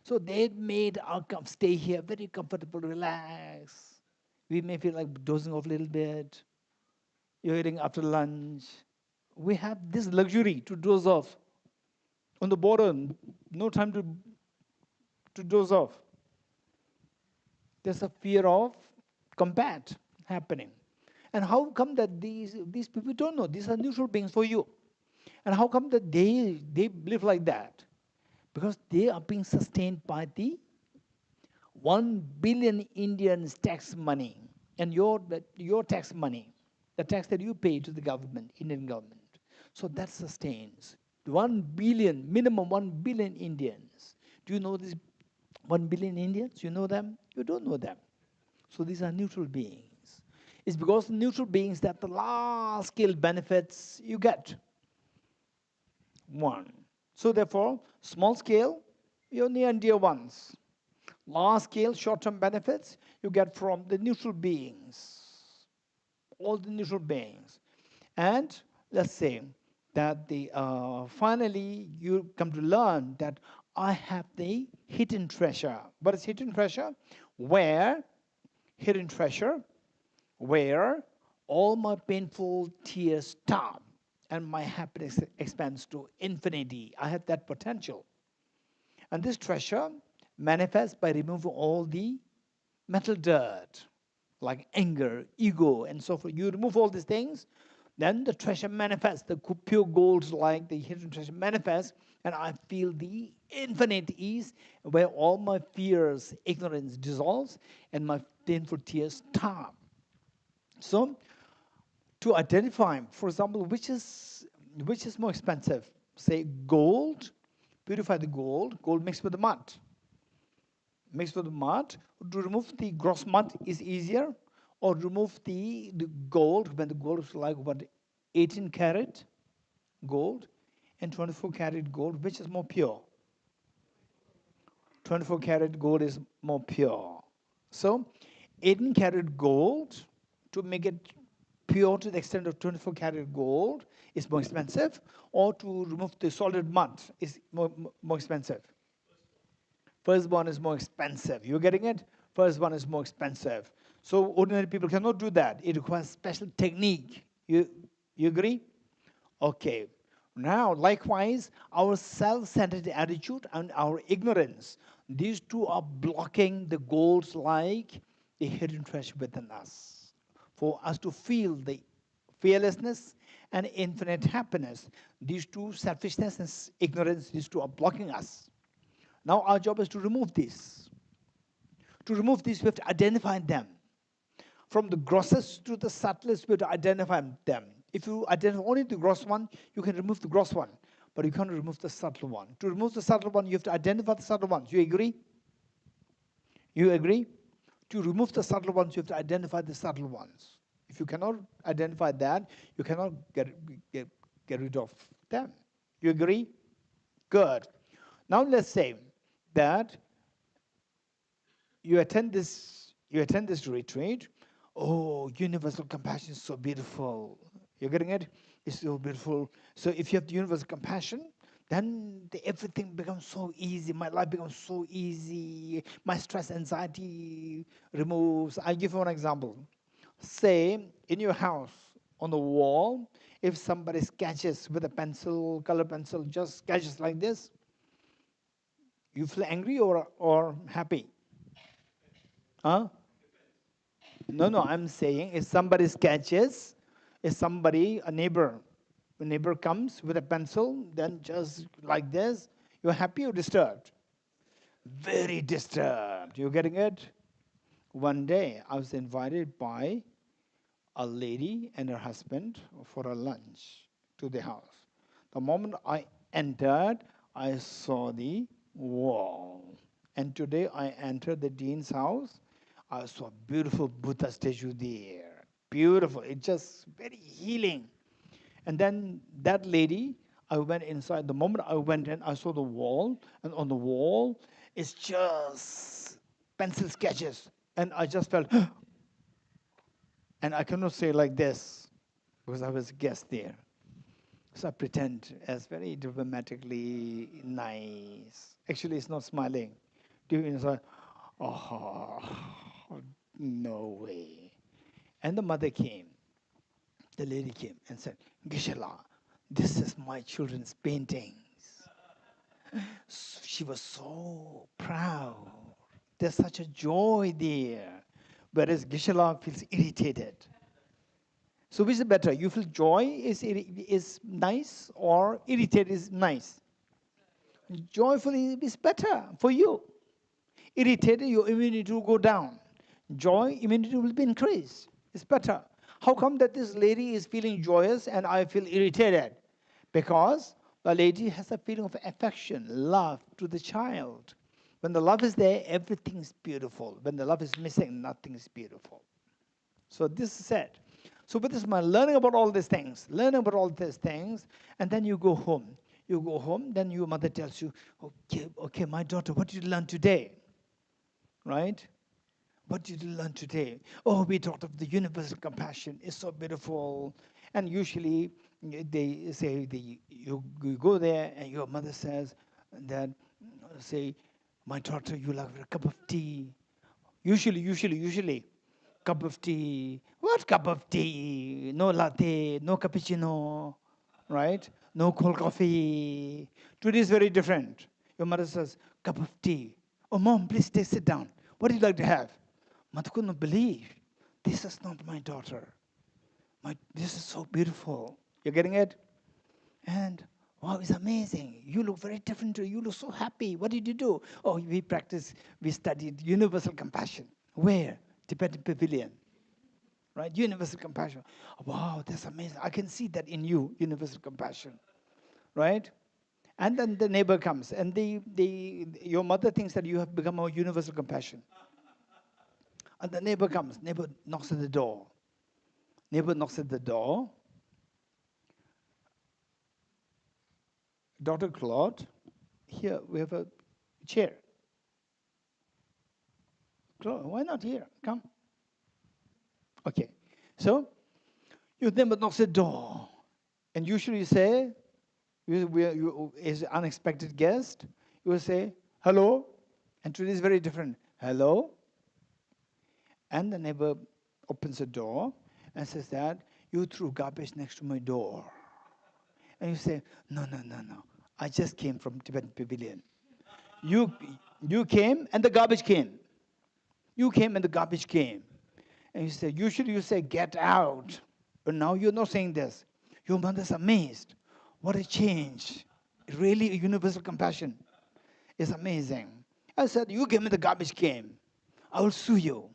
S1: So they made our stay here very comfortable, relaxed. We may feel like dozing off a little bit. You're eating after lunch. We have this luxury to doze off. On the border, no time to doze off. There's a fear of combat happening. And how come that these people don't know? These are neutral beings for you. And how come that they live like that? Because they are being sustained by the 1 billion Indians tax money and your tax money, the tax that you pay to the government, Indian government. So that sustains 1 billion, minimum 1 billion Indians. Do you know these 1 billion Indians? You know them? You don't know them. So these are neutral beings. It's because of neutral beings that the large scale benefits you get. One. So therefore, small scale, you're near and dear ones. Large scale, short-term benefits, you get from the neutral beings. All the neutral beings. And let's say that finally you come to learn that I have the hidden treasure. What is hidden treasure? Hidden treasure, where all my painful tears stop and my happiness expands to infinity. I have that potential. And this treasure manifests by removing all the mental dirt, like anger, ego, and so forth. You remove all these things, then the treasure manifests, the pure gold like the hidden treasure manifests, and I feel the infinite ease where all my fears, ignorance dissolves, and my painful tears stop. So, to identify, for example, which is more expensive, say gold purify the gold, gold mixed with the mud. Mixed with the mud. To remove the gross mud is easier, or remove the gold, when the gold is like what, 18 karat gold and 24 karat gold, which is more pure? 24 karat gold is more pure. So 18 karat gold, to make it pure to the extent of 24 karat gold, is more expensive, or to remove the solid mud is more expensive? First one is more expensive. You're getting it? First one is more expensive. So ordinary people cannot do that. It requires special technique. You agree? Okay. Now, likewise, our self-centered attitude and our ignorance, these two are blocking the goals like the hidden treasure within us. For us to feel the fearlessness and infinite happiness, these two, selfishness and ignorance, these two are blocking us. Now our job is to remove these. To remove these, we have to identify them. From the grossest to the subtlest, we have to identify them. If you identify only the gross one, you can remove the gross one, but you can't remove the subtle one. To remove the subtle one, you have to identify the subtle ones. You agree? You agree? To remove the subtle ones, you have to identify the subtle ones. If you cannot identify that, you cannot get rid of them. You agree? Good. Now let's say that you attend this retreat. Oh, universal compassion is so beautiful. You're getting it? It's so beautiful. So if you have the universal compassion, then everything becomes so easy. My life becomes so easy. My stress, anxiety removes. I'll give you one example. Say in your house, on the wall, if somebody sketches with a pencil, color pencil, just sketches like this, you feel angry or happy? Huh? No, I'm saying if somebody sketches, a neighbor comes with a pencil, then just like this, you're happy or disturbed? Very disturbed. You're getting it? One day, I was invited by a lady and her husband for a lunch to the house. The moment I entered, I saw the wall. And today I entered the dean's house. I saw a beautiful Buddha statue there. Beautiful. It's just very healing. And then that lady, I went inside. The moment I went in, I saw the wall. And on the wall, it's just pencil sketches. And I just felt, and I cannot say like this because I was a guest there. So I pretend as very diplomatically nice. Actually, it's not smiling. It's like, oh, no way. And the mother came, the lady came and said, Geshe La, this is my children's paintings. She was so proud. There's such a joy there. Whereas Geshe La feels irritated. So which is better? You feel joy is nice or irritated is nice? Joyful is better for you. Irritated, your immunity will go down. Joy, immunity will be increased. It's better. How come that this lady is feeling joyous and I feel irritated? Because the lady has a feeling of affection, love to the child. When the love is there, everything is beautiful. When the love is missing, nothing is beautiful. So this is it. So with this, learning about all these things, and then you go home. You go home, then your mother tells you, okay, my daughter, what did you learn today? Right? What did you learn today? Oh, we talked of the universal compassion. It's so beautiful. And usually they say, you go there and your mother says that, say, my daughter, you love a cup of tea. Usually, cup of tea. What cup of tea? No latte, no cappuccino, right? No cold coffee. Today is very different. Your mother says, cup of tea. Oh, mom, please sit down. What do you like to have? Mother could not believe. This is not my daughter. This is so beautiful. You're getting it? And wow, it's amazing. You look very different. You look so happy. What did you do? Oh, we studied universal compassion. Where? Tibetan Pavilion. Right? Universal compassion. Wow, that's amazing. I can see that in you, universal compassion. Right? And then the neighbor comes, and your mother thinks that you have become a universal compassion. And the neighbor comes, neighbor knocks at the door. Neighbor knocks at the door. Dr. Claude, here we have a chair. Claude, why not here? Come. Okay. So, your neighbor knocks at the door. And usually you say, you is an unexpected guest, you will say, hello. And today is very different. Hello. And the neighbor opens the door and says that, you threw garbage next to my door. And you say, no, no, no, no. I just came from Tibetan Pavilion. You came and the garbage came. You came and the garbage came. And you say, usually you say, get out. But now you're not saying this. Your mother's amazed. What a change. Really a universal compassion. It's amazing. I said, you came and the garbage came. I will sue you.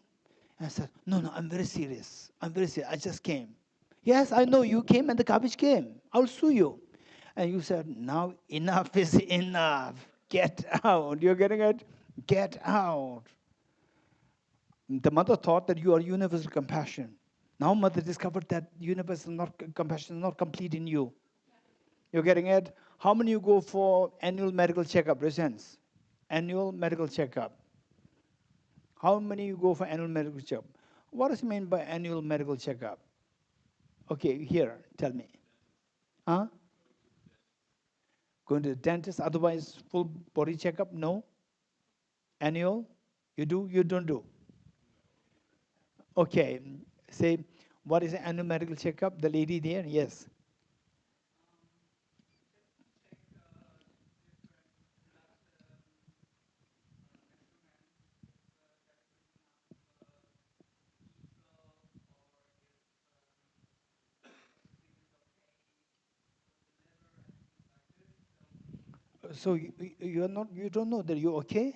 S1: And I said, no, no, I'm very serious. I'm very serious. I just came. Yes, I know you came and the garbage came. I will sue you. And you said, now enough is enough. Get out. You're getting it? Get out. The mother thought that you are universal compassion. Now mother discovered that universal compassion is not complete in you. You're getting it? How many you go for annual medical checkup? Resents. Annual medical checkup. How many you go for annual medical checkup? What does it mean by annual medical checkup? Okay, here, tell me. Huh? Going to the dentist, otherwise full body checkup? No. Annual? You do? You don't do? Okay. Say, what is an annual medical checkup? The lady there? Yes. So you're not, you don't know that you're okay?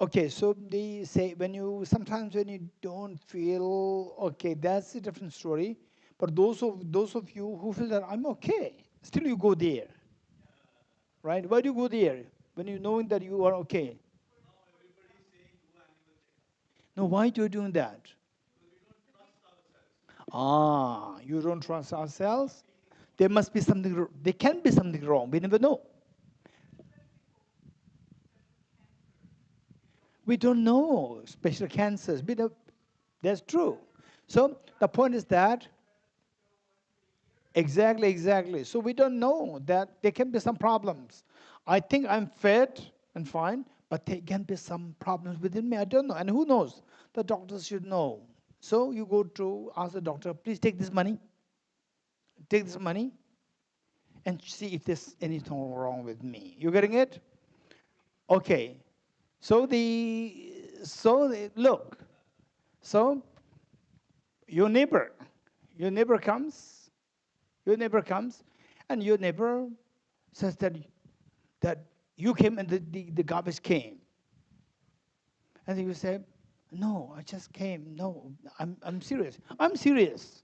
S1: Okay, so they say sometimes when you don't feel okay, that's a different story. But those of you who feel that I'm okay, still you go there, right? Why do you go there when you knowing that you are okay? No, why do you doing that? Ah, you don't trust ourselves. There must be something. There can be something wrong. We never know. We don't know special cancers. That's true. So the point is that exactly, exactly. So we don't know that there can be some problems. I think I'm fit and fine, but there can be some problems within me. I don't know. And who knows? The doctors should know. So you go to ask the doctor, please take this money. Take this money and see if there's anything wrong with me. You getting it? Okay. Look. So your neighbor comes, and your neighbor says that you came and the garbage came. And you say, no, I just came. No, I'm serious. I'm serious.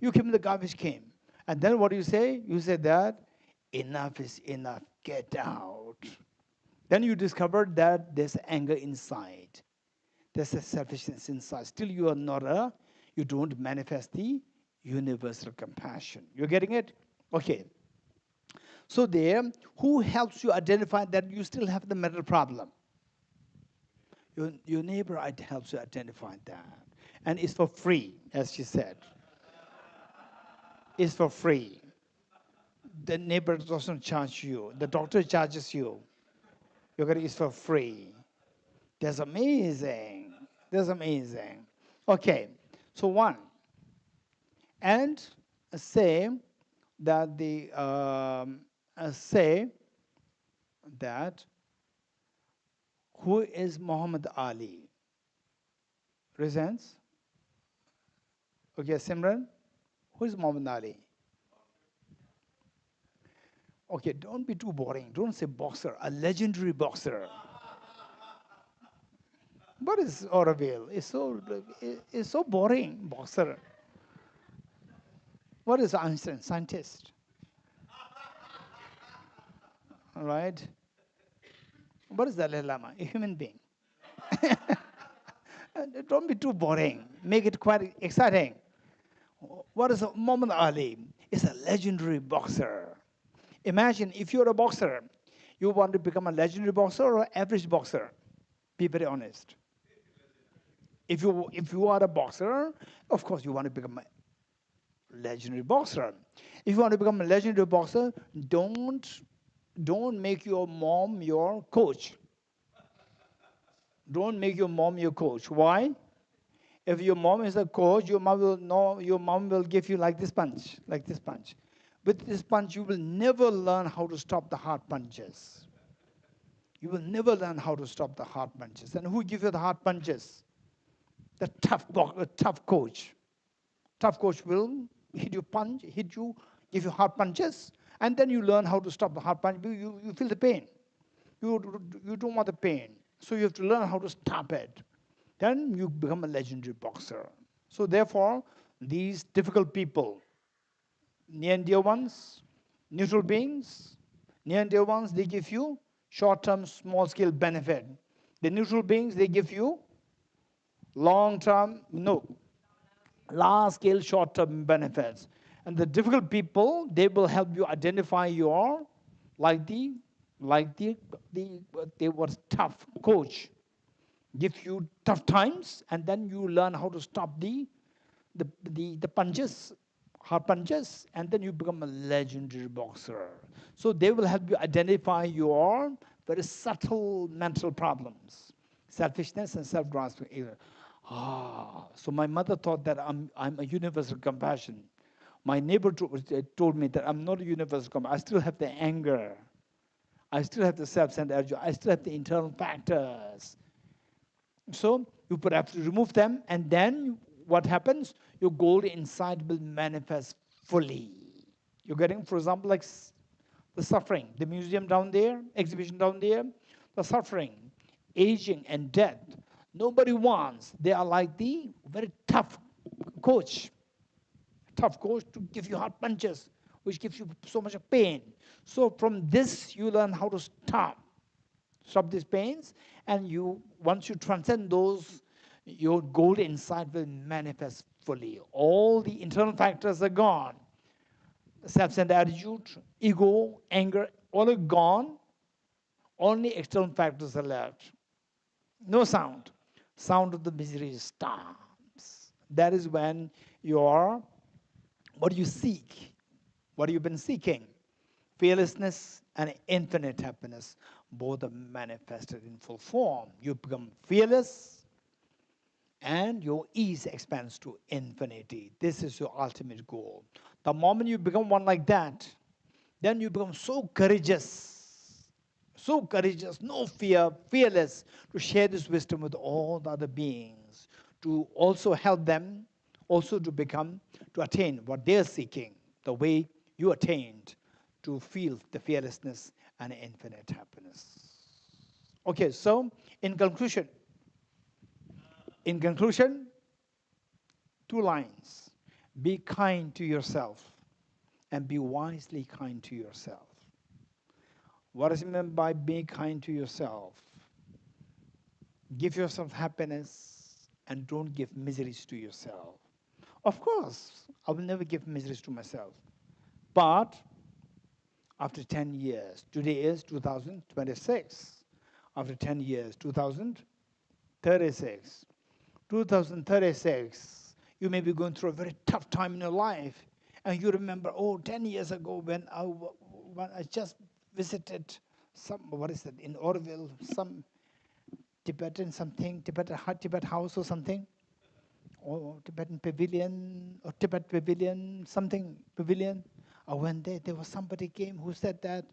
S1: You came and the garbage came. And then what do you say? You say that enough is enough. Get out. Then you discover that there's anger inside. There's a selfishness inside. Still you don't manifest the universal compassion. You're getting it? Okay. So there, who helps you identify that you still have the mental problem? Your neighbor helps you identify that. And it's for free, as she said. It's for free. The neighbor doesn't charge you. The doctor charges you. You're getting it's for free. That's amazing. That's amazing. Okay. So one. And say that who is Muhammad Ali? Presents? Okay, Simran, who is Muhammad Ali? Okay, don't be too boring. Don't say boxer, a legendary boxer. What is Orville? It's so boring, boxer. What is Einstein? Scientist. All right. What is Dalai Lama? A human being. Don't be too boring. Make it quite exciting. What is Muhammad Ali? Is a legendary boxer. Imagine if you're a boxer, you want to become a legendary boxer or average boxer? Be very honest. If you are a boxer, of course you want to become a legendary boxer. If you want to become a legendary boxer, don't make your mom your coach. Don't make your mom your coach. Why? If your mom is a coach, your mom will know. Your mom will give you like this punch, like this punch. With this punch, you will never learn how to stop the hard punches. You will never learn how to stop the hard punches. And who gives you the hard punches? The tough coach. Tough coach will hit you, give you hard punches, and then you learn how to stop the hard punch. You feel the pain. You don't want the pain. So you have to learn how to stop it. Then you become a legendary boxer. So therefore, these difficult people, near and dear ones, neutral beings, near and dear ones, they give you short-term, small-scale benefit. The neutral beings, they give you long-term, no, large-scale, short-term benefits. And the difficult people, they will help you identify your, they was tough coach. Give you tough times, and then you learn how to stop the punches, hard punches, and then you become a legendary boxer. So they will help you identify your very subtle mental problems, selfishness and self-grasping. So my mother thought that I'm a universal compassion. My neighbor told me that I'm not a universal compassion. I still have the anger. I still have the self-centered attitude. I still have the internal factors. So you have to remove them, and then what happens? Your goal inside will manifest fully. You're getting, for example, like the suffering, the museum down there, exhibition down there, the suffering, aging, and death. Nobody wants. They are like the very tough coach to give you hard punches, which gives you so much pain. So from this, you learn how to stop these pains, and once you transcend those, your goal inside will manifest fully. All the internal factors are gone. Self-centered attitude, ego, anger, all are gone. Only external factors are left. No sound. Sound of the misery stops. That is when what you seek, what you've been seeking, fearlessness and infinite happiness, both are manifested in full form. You become fearless, and your ease expands to infinity. This is your ultimate goal. The moment you become one like that, then you become so courageous, no fear, fearless, to share this wisdom with all the other beings, to also help them also to attain what they're seeking, the way you attained, to feel the fearlessness and infinite happiness. Okay, so in conclusion, 2 lines. Be kind to yourself and be wisely kind to yourself. What is meant by being kind to yourself? Give yourself happiness and don't give miseries to yourself. Of course, I will never give miseries to myself. But after 10 years, today is 2026. After 10 years, 2036. 2036, you may be going through a very tough time in your life. And you remember, 10 years ago when I just visited in Orville, some Tibetan something, Tibet house or something, or Tibetan pavilion, or Tibet pavilion, something pavilion. I went there was somebody came who said that,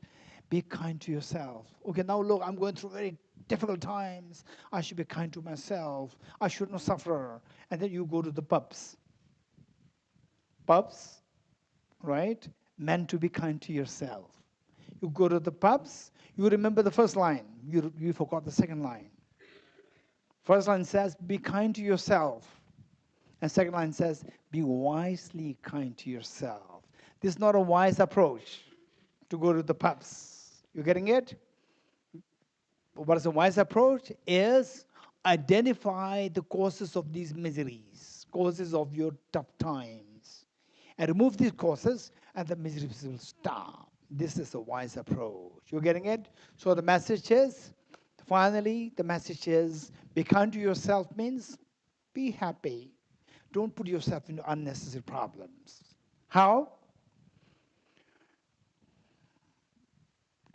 S1: be kind to yourself. Okay, now look, I'm going through very difficult times. I should be kind to myself. I should not suffer. And then you go to the pubs. Pubs, right? Meant to be kind to yourself. You go to the pubs, you remember the first line. You forgot the second line. First line says, be kind to yourself. And second line says, be wisely kind to yourself. This is not a wise approach to go to the pubs. You getting it? What is a wise approach? Is identify the causes of these miseries, causes of your tough times, and remove these causes, and the miseries will stop. This is a wise approach. You getting it? So the message is, finally, the message is, be kind to yourself means be happy. Don't put yourself into unnecessary problems. How?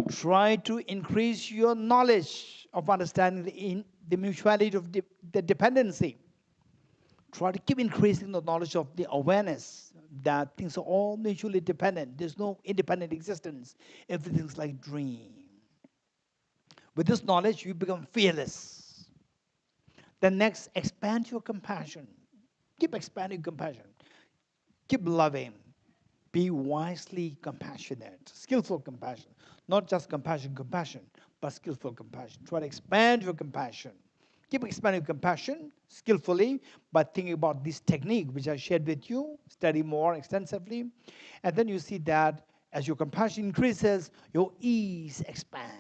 S1: Try to increase your knowledge of understanding the mutuality of the dependency. Try to keep increasing the knowledge of the awareness that things are all mutually dependent. There's no independent existence. Everything's like dream. With this knowledge, you become fearless. Then next, expand your compassion. Keep expanding compassion. Keep loving. Be wisely compassionate, skillful compassion. Not just compassion, but skillful compassion. Try to expand your compassion. Keep expanding compassion skillfully by thinking about this technique which I shared with you, study more extensively. And then you see that as your compassion increases, your ease expands.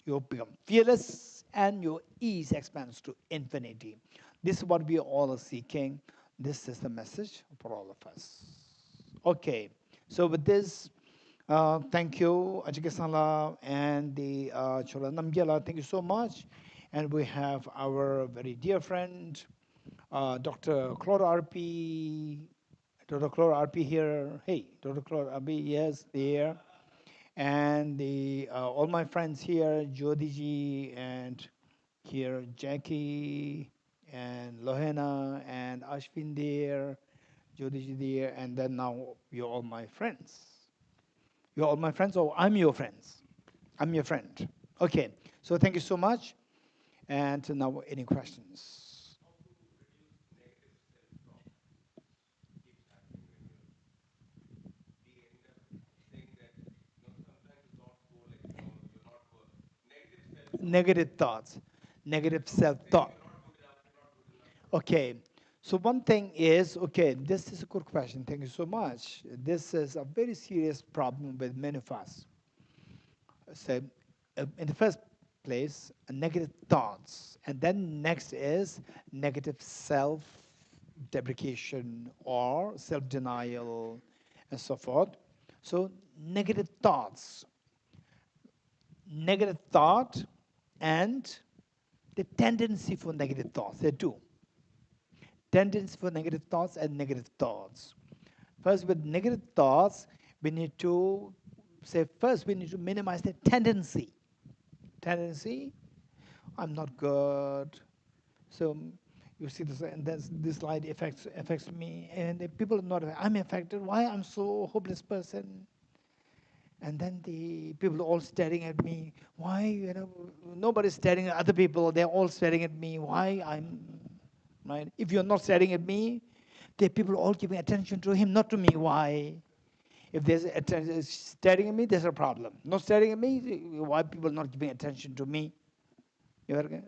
S1: You become fearless and your ease expands to infinity. This is what we all are seeking. This is the message for all of us. Okay, so with this, thank you, Ajikesala and the Chola Namgyala. Thank you so much. And we have our very dear friend, Dr. Claude RP. Dr. Claude RP here. Hey, Dr. Claude RP, yes, there. And the all my friends here, Jodhiji, and here Jackie, and Lohena, and Ashwin there, Jodhiji there, and then now you're all my friends. You're all my friends, or I'm your friends. I'm your friend. Okay, so thank you so much. And now, any questions? Negative thoughts, negative self-talk. Okay, so one thing is, okay, this is a good question. Thank you so much. This is a very serious problem with many of us. So, in the first place, negative thoughts, and then next is negative self-deprecation or self-denial, and so forth. So, negative thought, and the tendency for negative thoughts. There are two. Tendency for negative thoughts and negative thoughts. First, with negative thoughts, we need to say, first, we need to minimize the tendency. Tendency, I'm not good. So you see this, and this light affects me, and the people are not. I'm affected. Why I'm so hopeless person? And then the people are all staring at me. Why nobody's staring at other people? They're all staring at me. Why I'm right? If you're not staring at me, the people are all giving attention to him, not to me. Why? If there's staring at me, there's a problem. Not staring at me, why people not giving attention to me?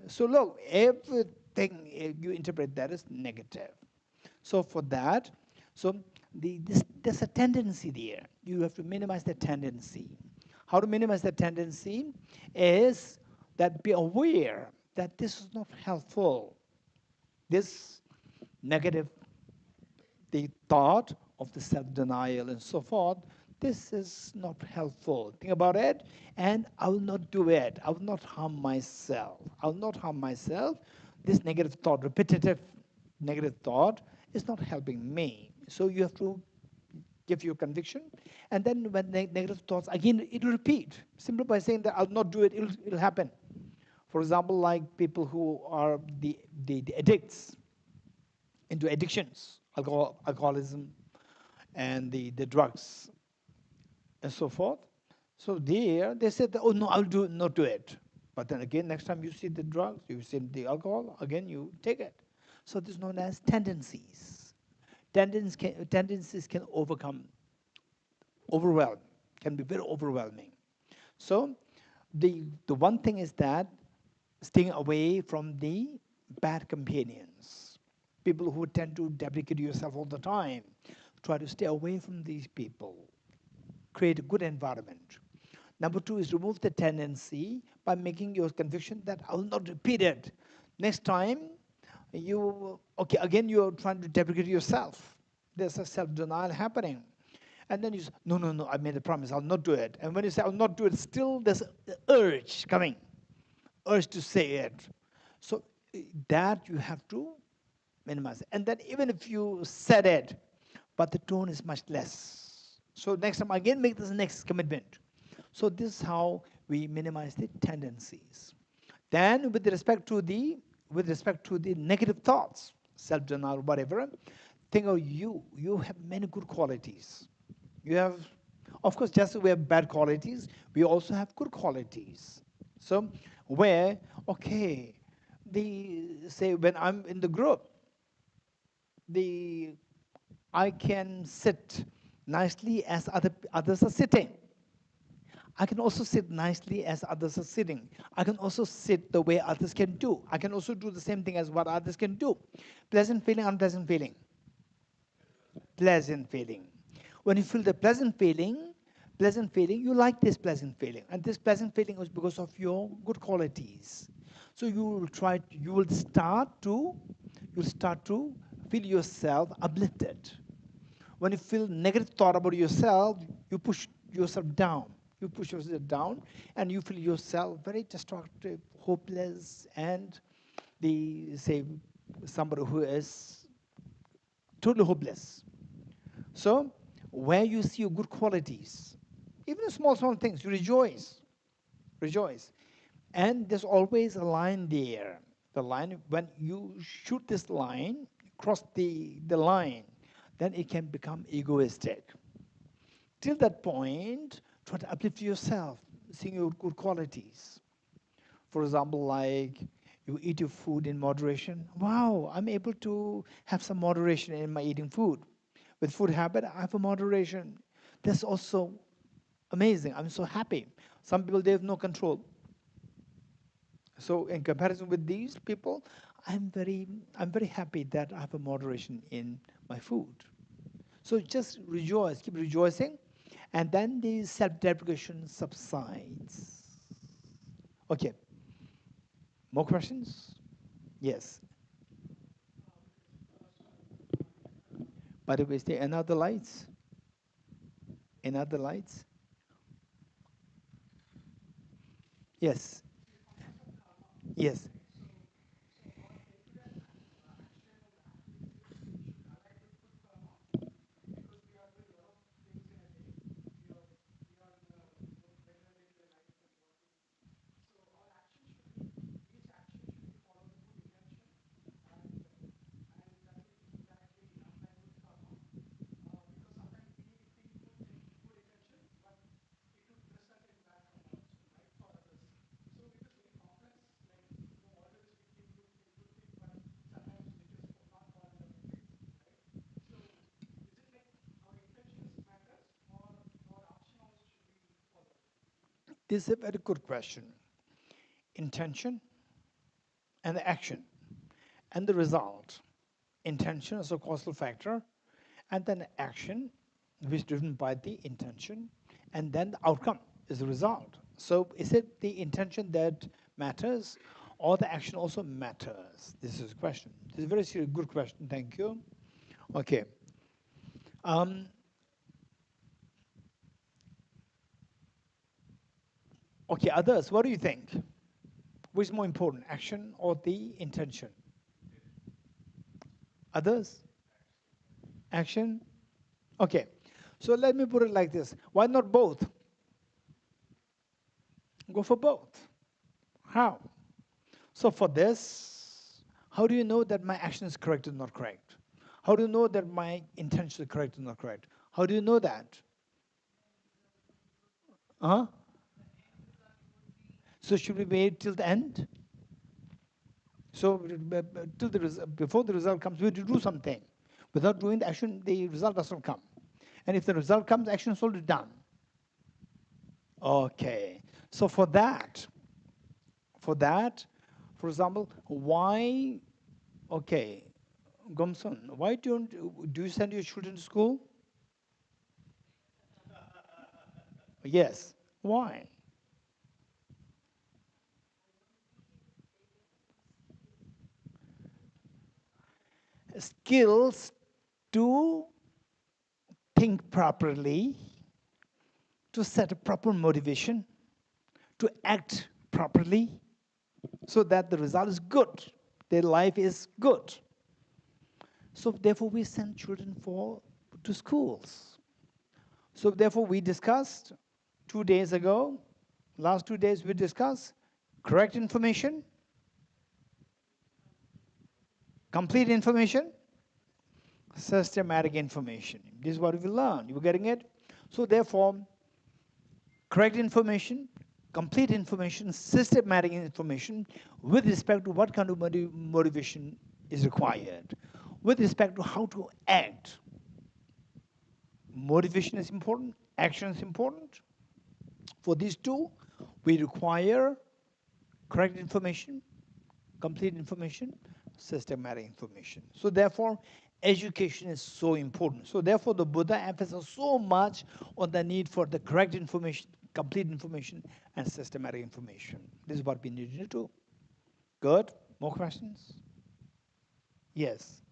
S1: So look, everything you interpret that as negative. So for that, so there's a tendency there. You have to minimize the tendency. How to minimize the tendency is that be aware that this is not helpful. This negative, the thought of the self-denial and so forth, this is not helpful. Think about it, and I will not do it. I will not harm myself. I will not harm myself. This negative thought, repetitive negative thought, is not helping me. So you have to give your conviction, and then when negative thoughts, again, it will repeat. Simply by saying that I'll not do it, it'll happen. For example, like people who are the addicts, into addictions, alcoholism, and the drugs, and so forth. So they said, oh no, I'll not do it. But then again, next time you see the drugs, you see the alcohol, again you take it. So this is known as tendencies. Tendencies can overwhelm, can be very overwhelming. So the one thing is that staying away from the bad companions, people who tend to deprecate yourself all the time. Try to stay away from these people. Create a good environment. Number two is remove the tendency by making your conviction that I will not repeat it. Next time, okay, again you're trying to deprecate yourself. There's a self-denial happening. And then you say, no, no, no, I made a promise, I'll not do it. And when you say, I'll not do it, still there's an urge coming, urge to say it. So that you have to minimize. And then even if you said it, but the tone is much less. So next time, again, make this next commitment. So this is how we minimize the tendencies. Then with respect to the negative thoughts, self-denial, whatever, think of you have many good qualities. You have, of course, just as we have bad qualities, we also have good qualities. So where, okay, say when I'm in the group, I can sit nicely as others are sitting. I can also sit nicely as others are sitting. I can also sit the way others can do. I can also do the same thing as what others can do. Pleasant feeling, unpleasant feeling. Pleasant feeling. When you feel the pleasant feeling, you like this pleasant feeling. And this pleasant feeling is because of your good qualities. So you will start to feel yourself uplifted. When you feel negative thought about yourself, you push yourself down. You push yourself down, and you feel yourself very destructive, hopeless, and somebody who is totally hopeless. So where you see your good qualities, even small things, you rejoice. Rejoice. And there's always a line there. The line, when you shoot this line, cross the line, then it can become egoistic. Till that point, try to uplift yourself, seeing your good qualities. For example, like you eat your food in moderation. Wow, I'm able to have some moderation in my eating food. With food habit, I have a moderation. That's also amazing. I'm so happy. Some people, they have no control. So in comparison with these people, I'm very happy that I have a moderation in my food. So just rejoice, keep rejoicing, and then the self-deprecation subsides. Okay. More questions? Yes. By the way, is there any other lights? Any other lights? Yes. Yes. This is a very good question. Intention and the action and the result. Intention is a causal factor, and then action, which is driven by the intention, and then the outcome is the result. So is it the intention that matters, or the action also matters? This is a question. This is a very serious, good question. Thank you. Okay. Okay, others, what do you think? Which is more important, action or the intention? Others? Action? Okay. So let me put it like this. Why not both? Go for both. How? So for this, how do you know that my action is correct or not correct? How do you know that my intention is correct or not correct? How do you know that? Uh-huh. So should we wait till the end? So before the result comes, we have to do something. Without doing the action, the result doesn't come. And if the result comes, action is already done. Okay. So for that, for example, why, okay, Gomson, why do you send your children to school? Yes. Why? Skills to think properly, to set a proper motivation, to act properly, so that the result is good, their life is good. So therefore we send children to schools. So therefore we discussed 2 days ago, last 2 days we discussed correct information, complete information, systematic information. This is what we learned. You getting it? So therefore, correct information, complete information, systematic information with respect to what kind of motivation is required, with respect to how to act. Motivation is important, action is important. For these two, we require correct information, complete information, systematic information. So therefore, education is so important. So therefore, the Buddha emphasized so much on the need for the correct information, complete information, and systematic information. This is what we need to do. Good? More questions? Yes.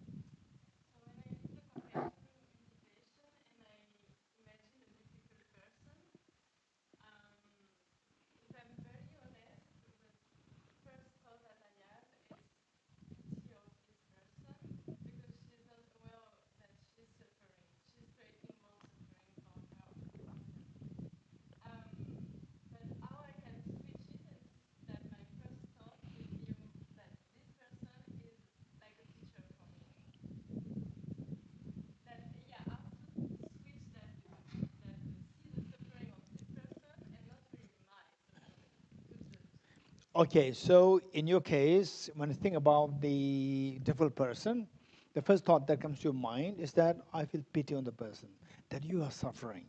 S1: Okay, so in your case, when you think about the difficult person, the first thought that comes to your mind is that I feel pity on the person, that you are suffering.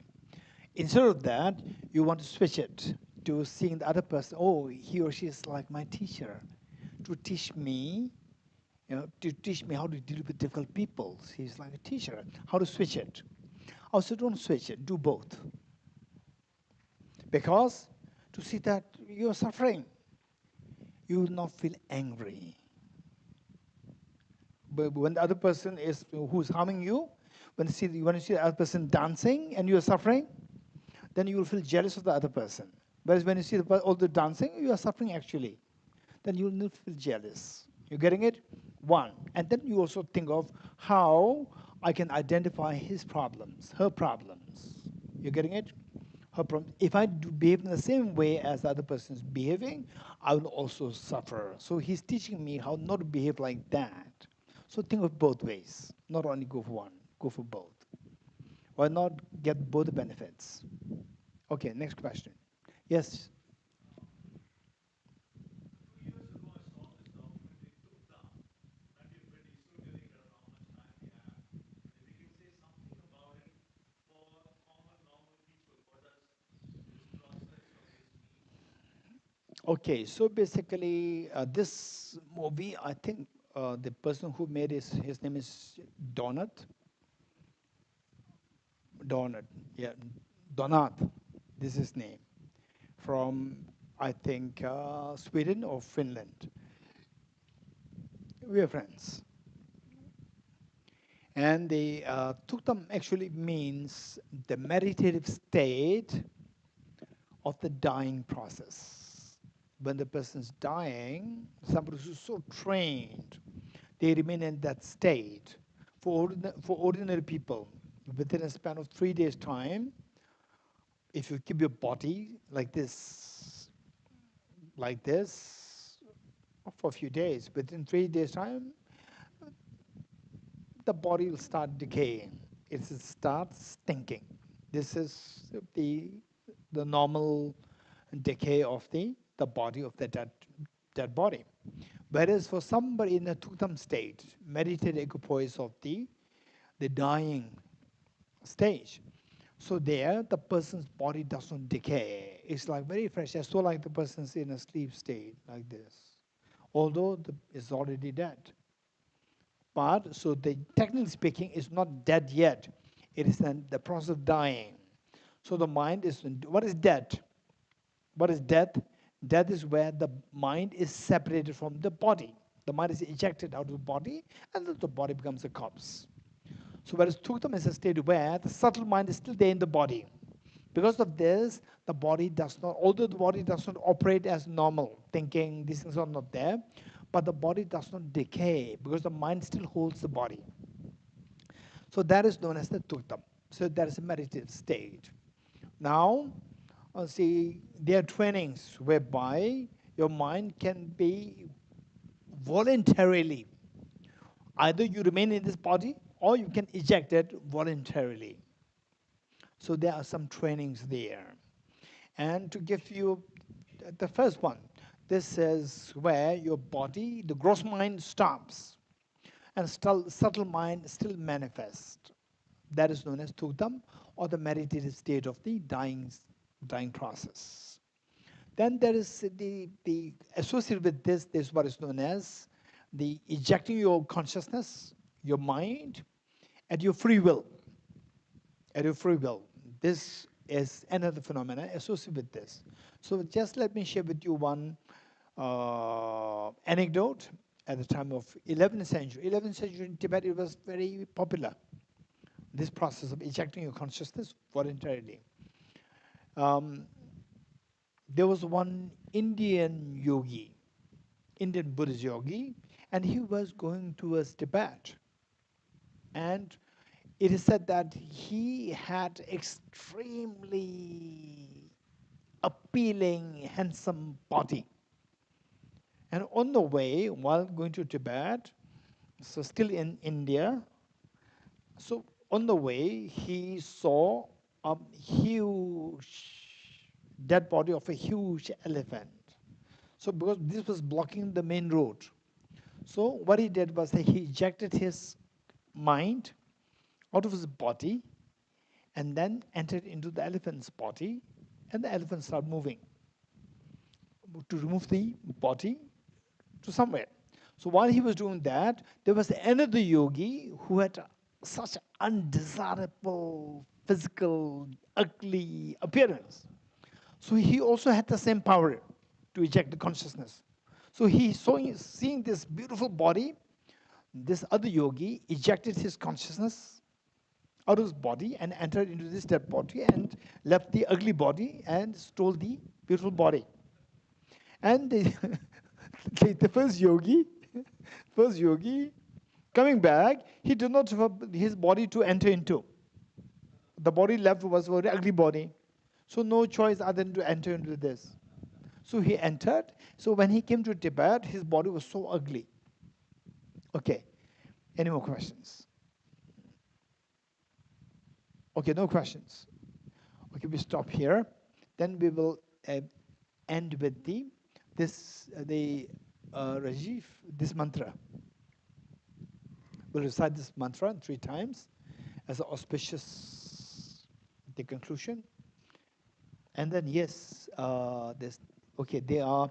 S1: Instead of that, you want to switch it to seeing the other person, oh, he or she is like my teacher, to teach me, to teach me how to deal with difficult people. He's like a teacher. How to switch it? Also, don't switch it, do both. Because to see that you're suffering, you will not feel angry. But when the other person is who's harming you, when you see the other person dancing and you're suffering, then you will feel jealous of the other person. Whereas when you see all the dancing, you are suffering actually. Then you will not feel jealous. You're getting it? One. And then you also think of how I can identify his problems, her problems. You're getting it? Her problem. If I do behave in the same way as the other person is behaving, I will also suffer. So he's teaching me how not to behave like that. So think of both ways. Not only go for one, go for both. Why not get both the benefits? Okay, next question. Yes. Okay, so basically, this movie, I think the person who made his name is Donat. Donat, yeah, Donat. This is his name. From, I think, Sweden or Finland. We are friends. And the Tuktam actually means the meditative state of the dying process. When the person's dying, somebody who's so trained, they remain in that state. For ordinary people, within a span of 3 days' time, if you keep your body like this, for a few days, within 3 days' time, the body will start decaying. It starts stinking. This is the normal decay of the body of the dead body. Whereas for somebody in a tuktam state, meditated equipoise of the dying stage, so there the person's body does not decay. It's like very fresh. It's so like the person's in a sleep state like this, although it's already dead. But so technically speaking, it's not dead yet. It is in the process of dying. So the mind is, what is death? What is death? Death is where the mind is separated from the body. The mind is ejected out of the body, and the body becomes a corpse. So whereas Tuktam is a state where the subtle mind is still there in the body. Because of this, the body does not, although the body does not operate as normal, thinking these things are not there, but the body does not decay because the mind still holds the body. So that is known as the Tuktam. So that is a meditative state. Now, see, there are trainings whereby your mind can be voluntarily, either you remain in this body or you can eject it voluntarily. So there are some trainings there. And to give you the first one, this is where your body, the gross mind stops and subtle mind still manifests. That is known as Tuktam, or the meditative state of the dying process. Then there is the associated with this is what is known as the ejecting your consciousness, your mind, at your free will. At your free will. This is another phenomenon associated with this. So just let me share with you one anecdote. At the time of 11th century. 11th century in Tibet, it was very popular, this process of ejecting your consciousness voluntarily. There was one Indian yogi, Indian Buddhist yogi, and he was going towards Tibet. And it is said that he had extremely appealing, handsome body. And on the way, while going to Tibet, so still in India, so on the way, he saw a huge dead body of a huge elephant. So because this was blocking the main road, so what he did was that he ejected his mind out of his body and then entered into the elephant's body, and the elephant started moving to remove the body to somewhere. So while he was doing that, there was another yogi who had such undesirable, physical, ugly appearance. So he also had the same power to eject the consciousness. So he saw, seeing this beautiful body, this other yogi ejected his consciousness out of his body and entered into this dead body and left the ugly body and stole the beautiful body. And the first yogi, coming back, he did not have his body to enter into. The body left was a very ugly body. So no choice other than to enter into this. So he entered. So when he came to Tibet, his body was so ugly. Okay. Any more questions? Okay, no questions. Okay, we stop here. Then we will end with Rajiv, this mantra. We'll recite this mantra 3 times as an auspicious the conclusion. And then yes, they are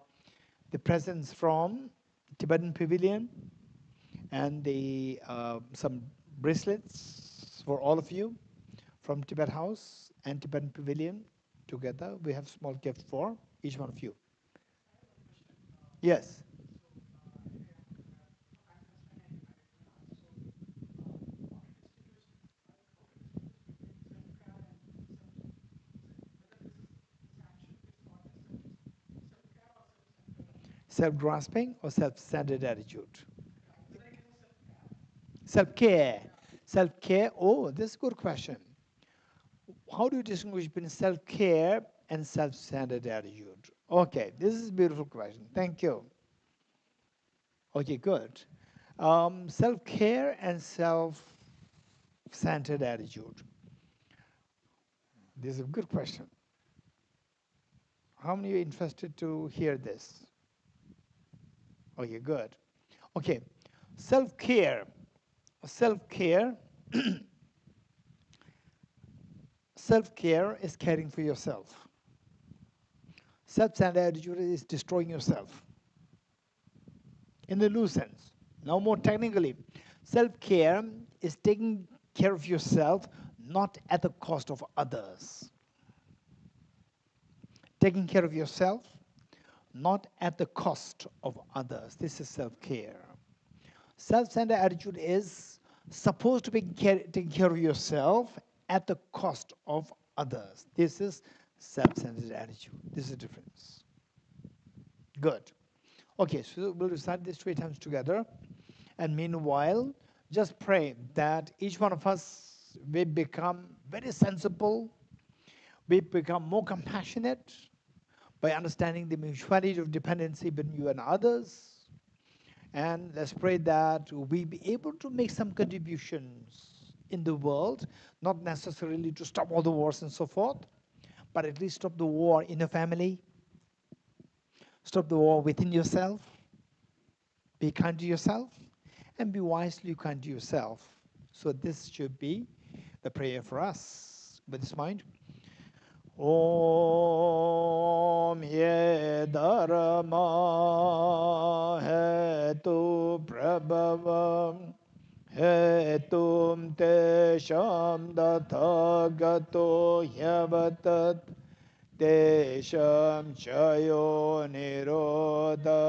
S1: the presents from Tibetan Pavilion and some bracelets for all of you from Tibet House and Tibetan Pavilion together. We have small gift for each one of you. Yes. Self-grasping or self-centered attitude? Self-care. Self-care, oh, this is a good question. How do you distinguish between self-care and self-centered attitude? Okay, this is a beautiful question. Thank you. Okay, good. Self-care and self-centered attitude. This is a good question. How many are interested to hear this? Okay, good. Okay, self-care. Self-care. Self-care is caring for yourself. Self-centered attitude is destroying yourself. In the loose sense. Now more technically, self-care is taking care of yourself not at the cost of others. Taking care of yourself not at the cost of others. This is self-care. Self-centered attitude is supposed to be taking care of yourself at the cost of others. This is self-centered attitude. This is the difference. Good. Okay, so we'll recite this 3 times together. And meanwhile, just pray that each one of us will become very sensible, we become more compassionate by understanding the mutuality of dependency between you and others. And let's pray that we be able to make some contributions in the world, not necessarily to stop all the wars and so forth, but at least stop the war in a family, stop the war within yourself, be kind to yourself, and be wisely kind to yourself. So this should be the prayer for us. With this mind. Om ye dharma hetu prabhavam hetum tesham dathagato yavatat tesham chayo nirodha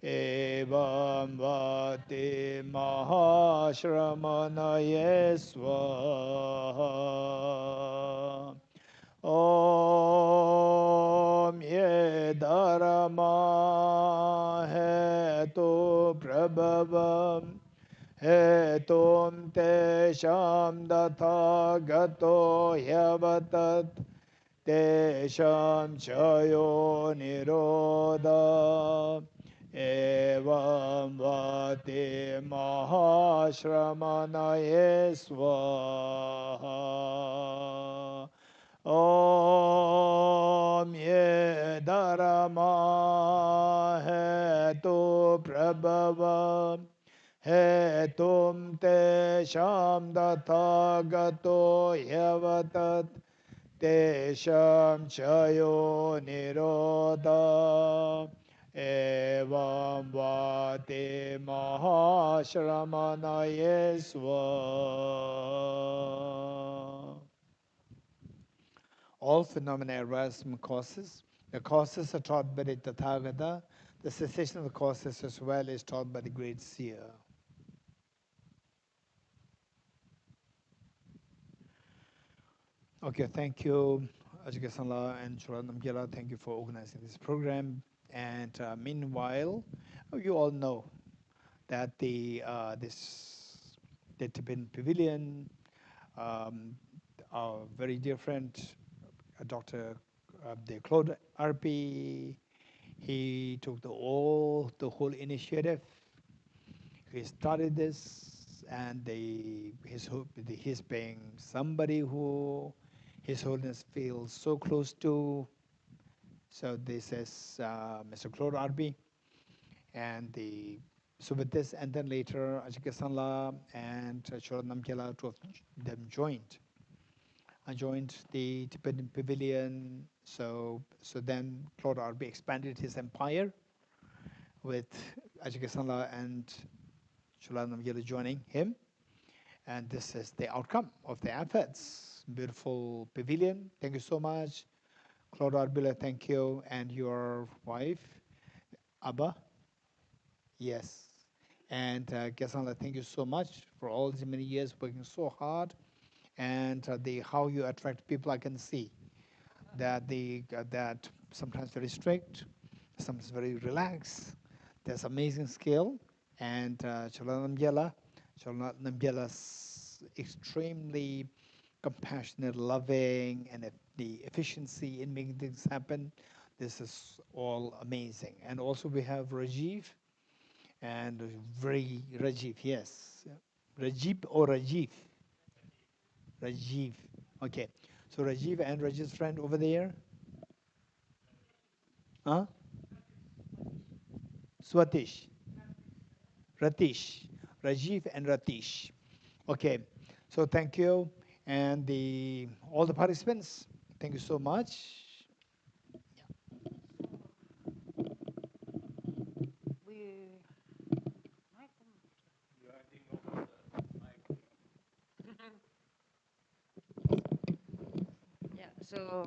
S1: evam vati mahashramanaye swaha. Om ye dharma hetu prabhavam hetum tesham dathagato yavatat tesham chayo nirodha evam vati mahashramanaye swaha. Om ye dharma hetu prabhavam hetum tesham dathagato yavatat tesham chayo nirodha evam vati mahashramanaye swaha. All phenomena arise from causes. The causes are taught by the Tathagata. The cessation of the causes as well is taught by the great seer. Okay, thank you, Ajika Sanla and Chola Namgyala. Thank you for organizing this program. And meanwhile, you all know that the Tibetan pavilion are very different. Dr. De Claude RP, he took the whole initiative. He started this, and he's being somebody who His Holiness feels so close to. So this is Mr. Claude RP, and so with this, and then later Ajika Sanla and Chola Namgyala, two of them joined. I joined the Tibetan Pavilion. So then Claude RP expanded his empire with Ajika Sanla and Chola Namgyala joining him. And this is the outcome of the efforts. Beautiful pavilion. Thank you so much. Claude RP, thank you. And your wife, Abba. Yes. And Gesanla, thank you so much for all these many years working so hard. And how you attract people, I can see that that sometimes very strict, sometimes very relaxed. There's amazing skill, and Chola Namgyala's extremely compassionate, loving, and the efficiency in making things happen. This is all amazing. And also we have Rajiv, and very Rajiv, yes, Rajiv or Rajiv. Rajiv. Okay. So Rajiv and Rajiv's friend over there. Huh? Swatish. Ratish. Rajiv and Ratish. Okay. So thank you. And all the participants, thank you so much.
S2: So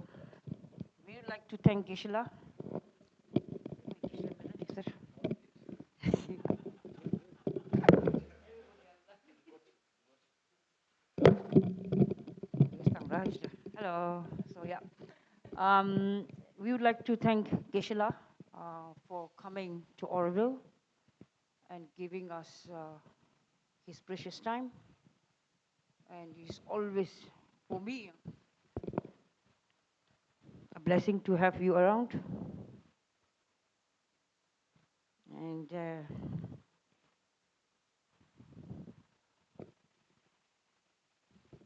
S2: we would like to thank Geshe La. Hello. So yeah, we would like to thank Geshe La for coming to Oroville and giving us his precious time. And he's always, for me, a blessing to have you around. And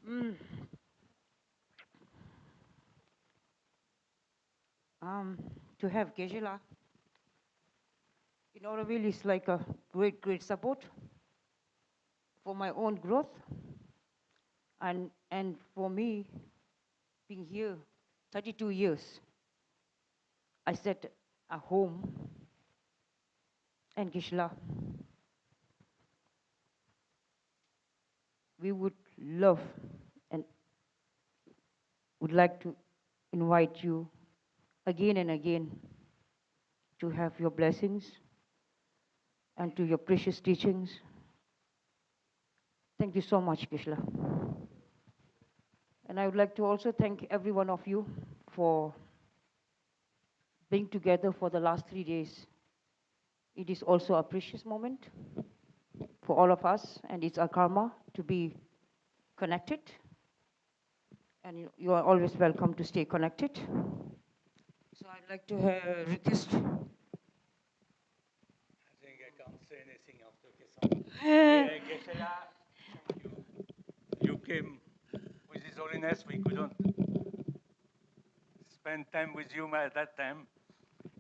S2: mm, to have Geshe La in Oroville is like a great, great support for my own growth and for me being here 32 years. I set a home and Geshe La, we would love and would like to invite you again and again to have your blessings and to your precious teachings. Thank you so much, Geshe La. And I would like to also thank every one of you for being together for the last 3 days. It is also a precious moment for all of us, and it's our karma to be connected. And you are always welcome to stay connected. So I'd like to request.
S3: I think I can't say anything after Kesam. Yeah, Geshe La, you came with His Holiness. We couldn't spend time with you at that time.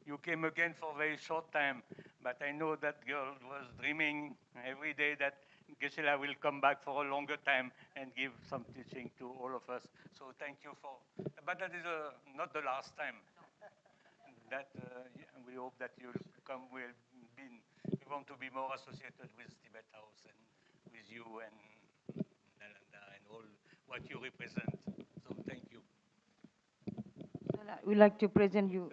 S3: You came again for a very short time, but I know that girl was dreaming every day that Geshe La will come back for a longer time and give some teaching to all of us. So thank you for, but that is not the last time. That we hope that you'll come. We want to be more associated with Tibet House and with you and Nalanda and all what you represent. So thank you.
S2: We'd like to present you.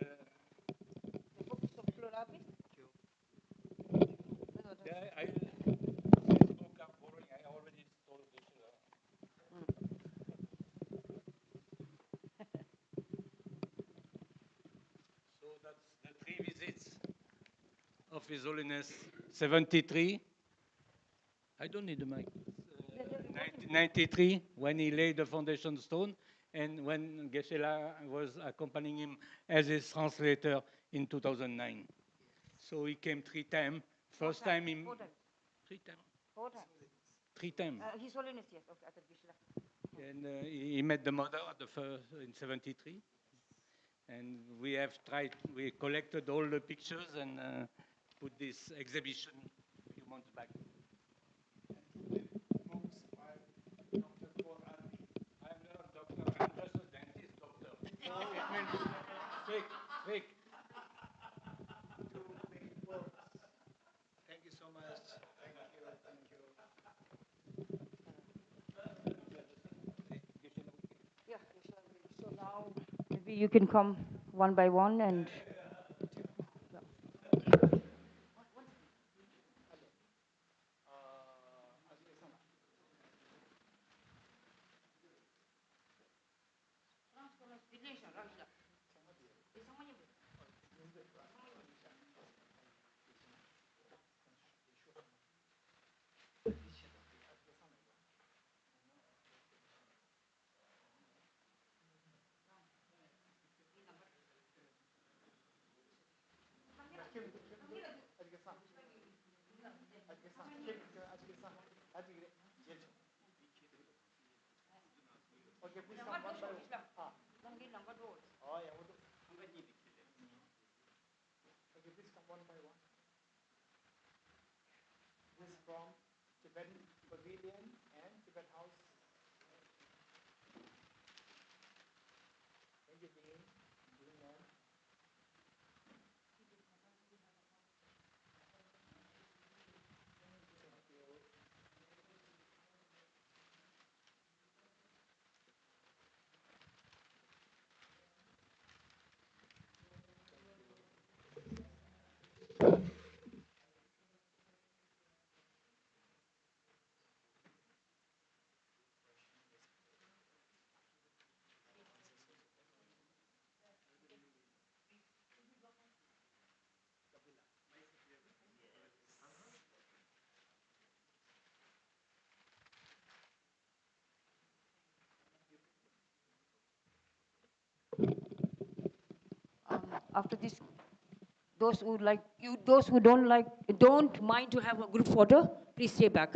S3: Yeah, this book I'm borrowing, I already told Geshe La. So that's the 3 visits of His Holiness 73. I don't need the mic. 1993, when he laid the foundation stone, and when Geshe La was accompanying him as his translator in 2009. So he came 3 times. First time in 3 times.
S2: 4 times.
S3: 3 times.
S2: His Holiness, yes. Okay, I thought Geshe La.
S3: And he met the mother at the first, in 73. And we have tried, we collected all the pictures and put this exhibition a few months back. I'm not a doctor, I'm just a dentist doctor. It means fake, fake.
S1: Thank you so much. Thank you. Thank you.
S2: Yeah, so now maybe you can come one by one and.
S1: Okay, please come one by one. Oh, yeah. Okay, please come one by one. This is from Tibetan Pavilion and Tibet House. Thank you, Dean. Dean, ma'am. Thank you.
S2: After this, those who don't mind to have a group photo, please stay back.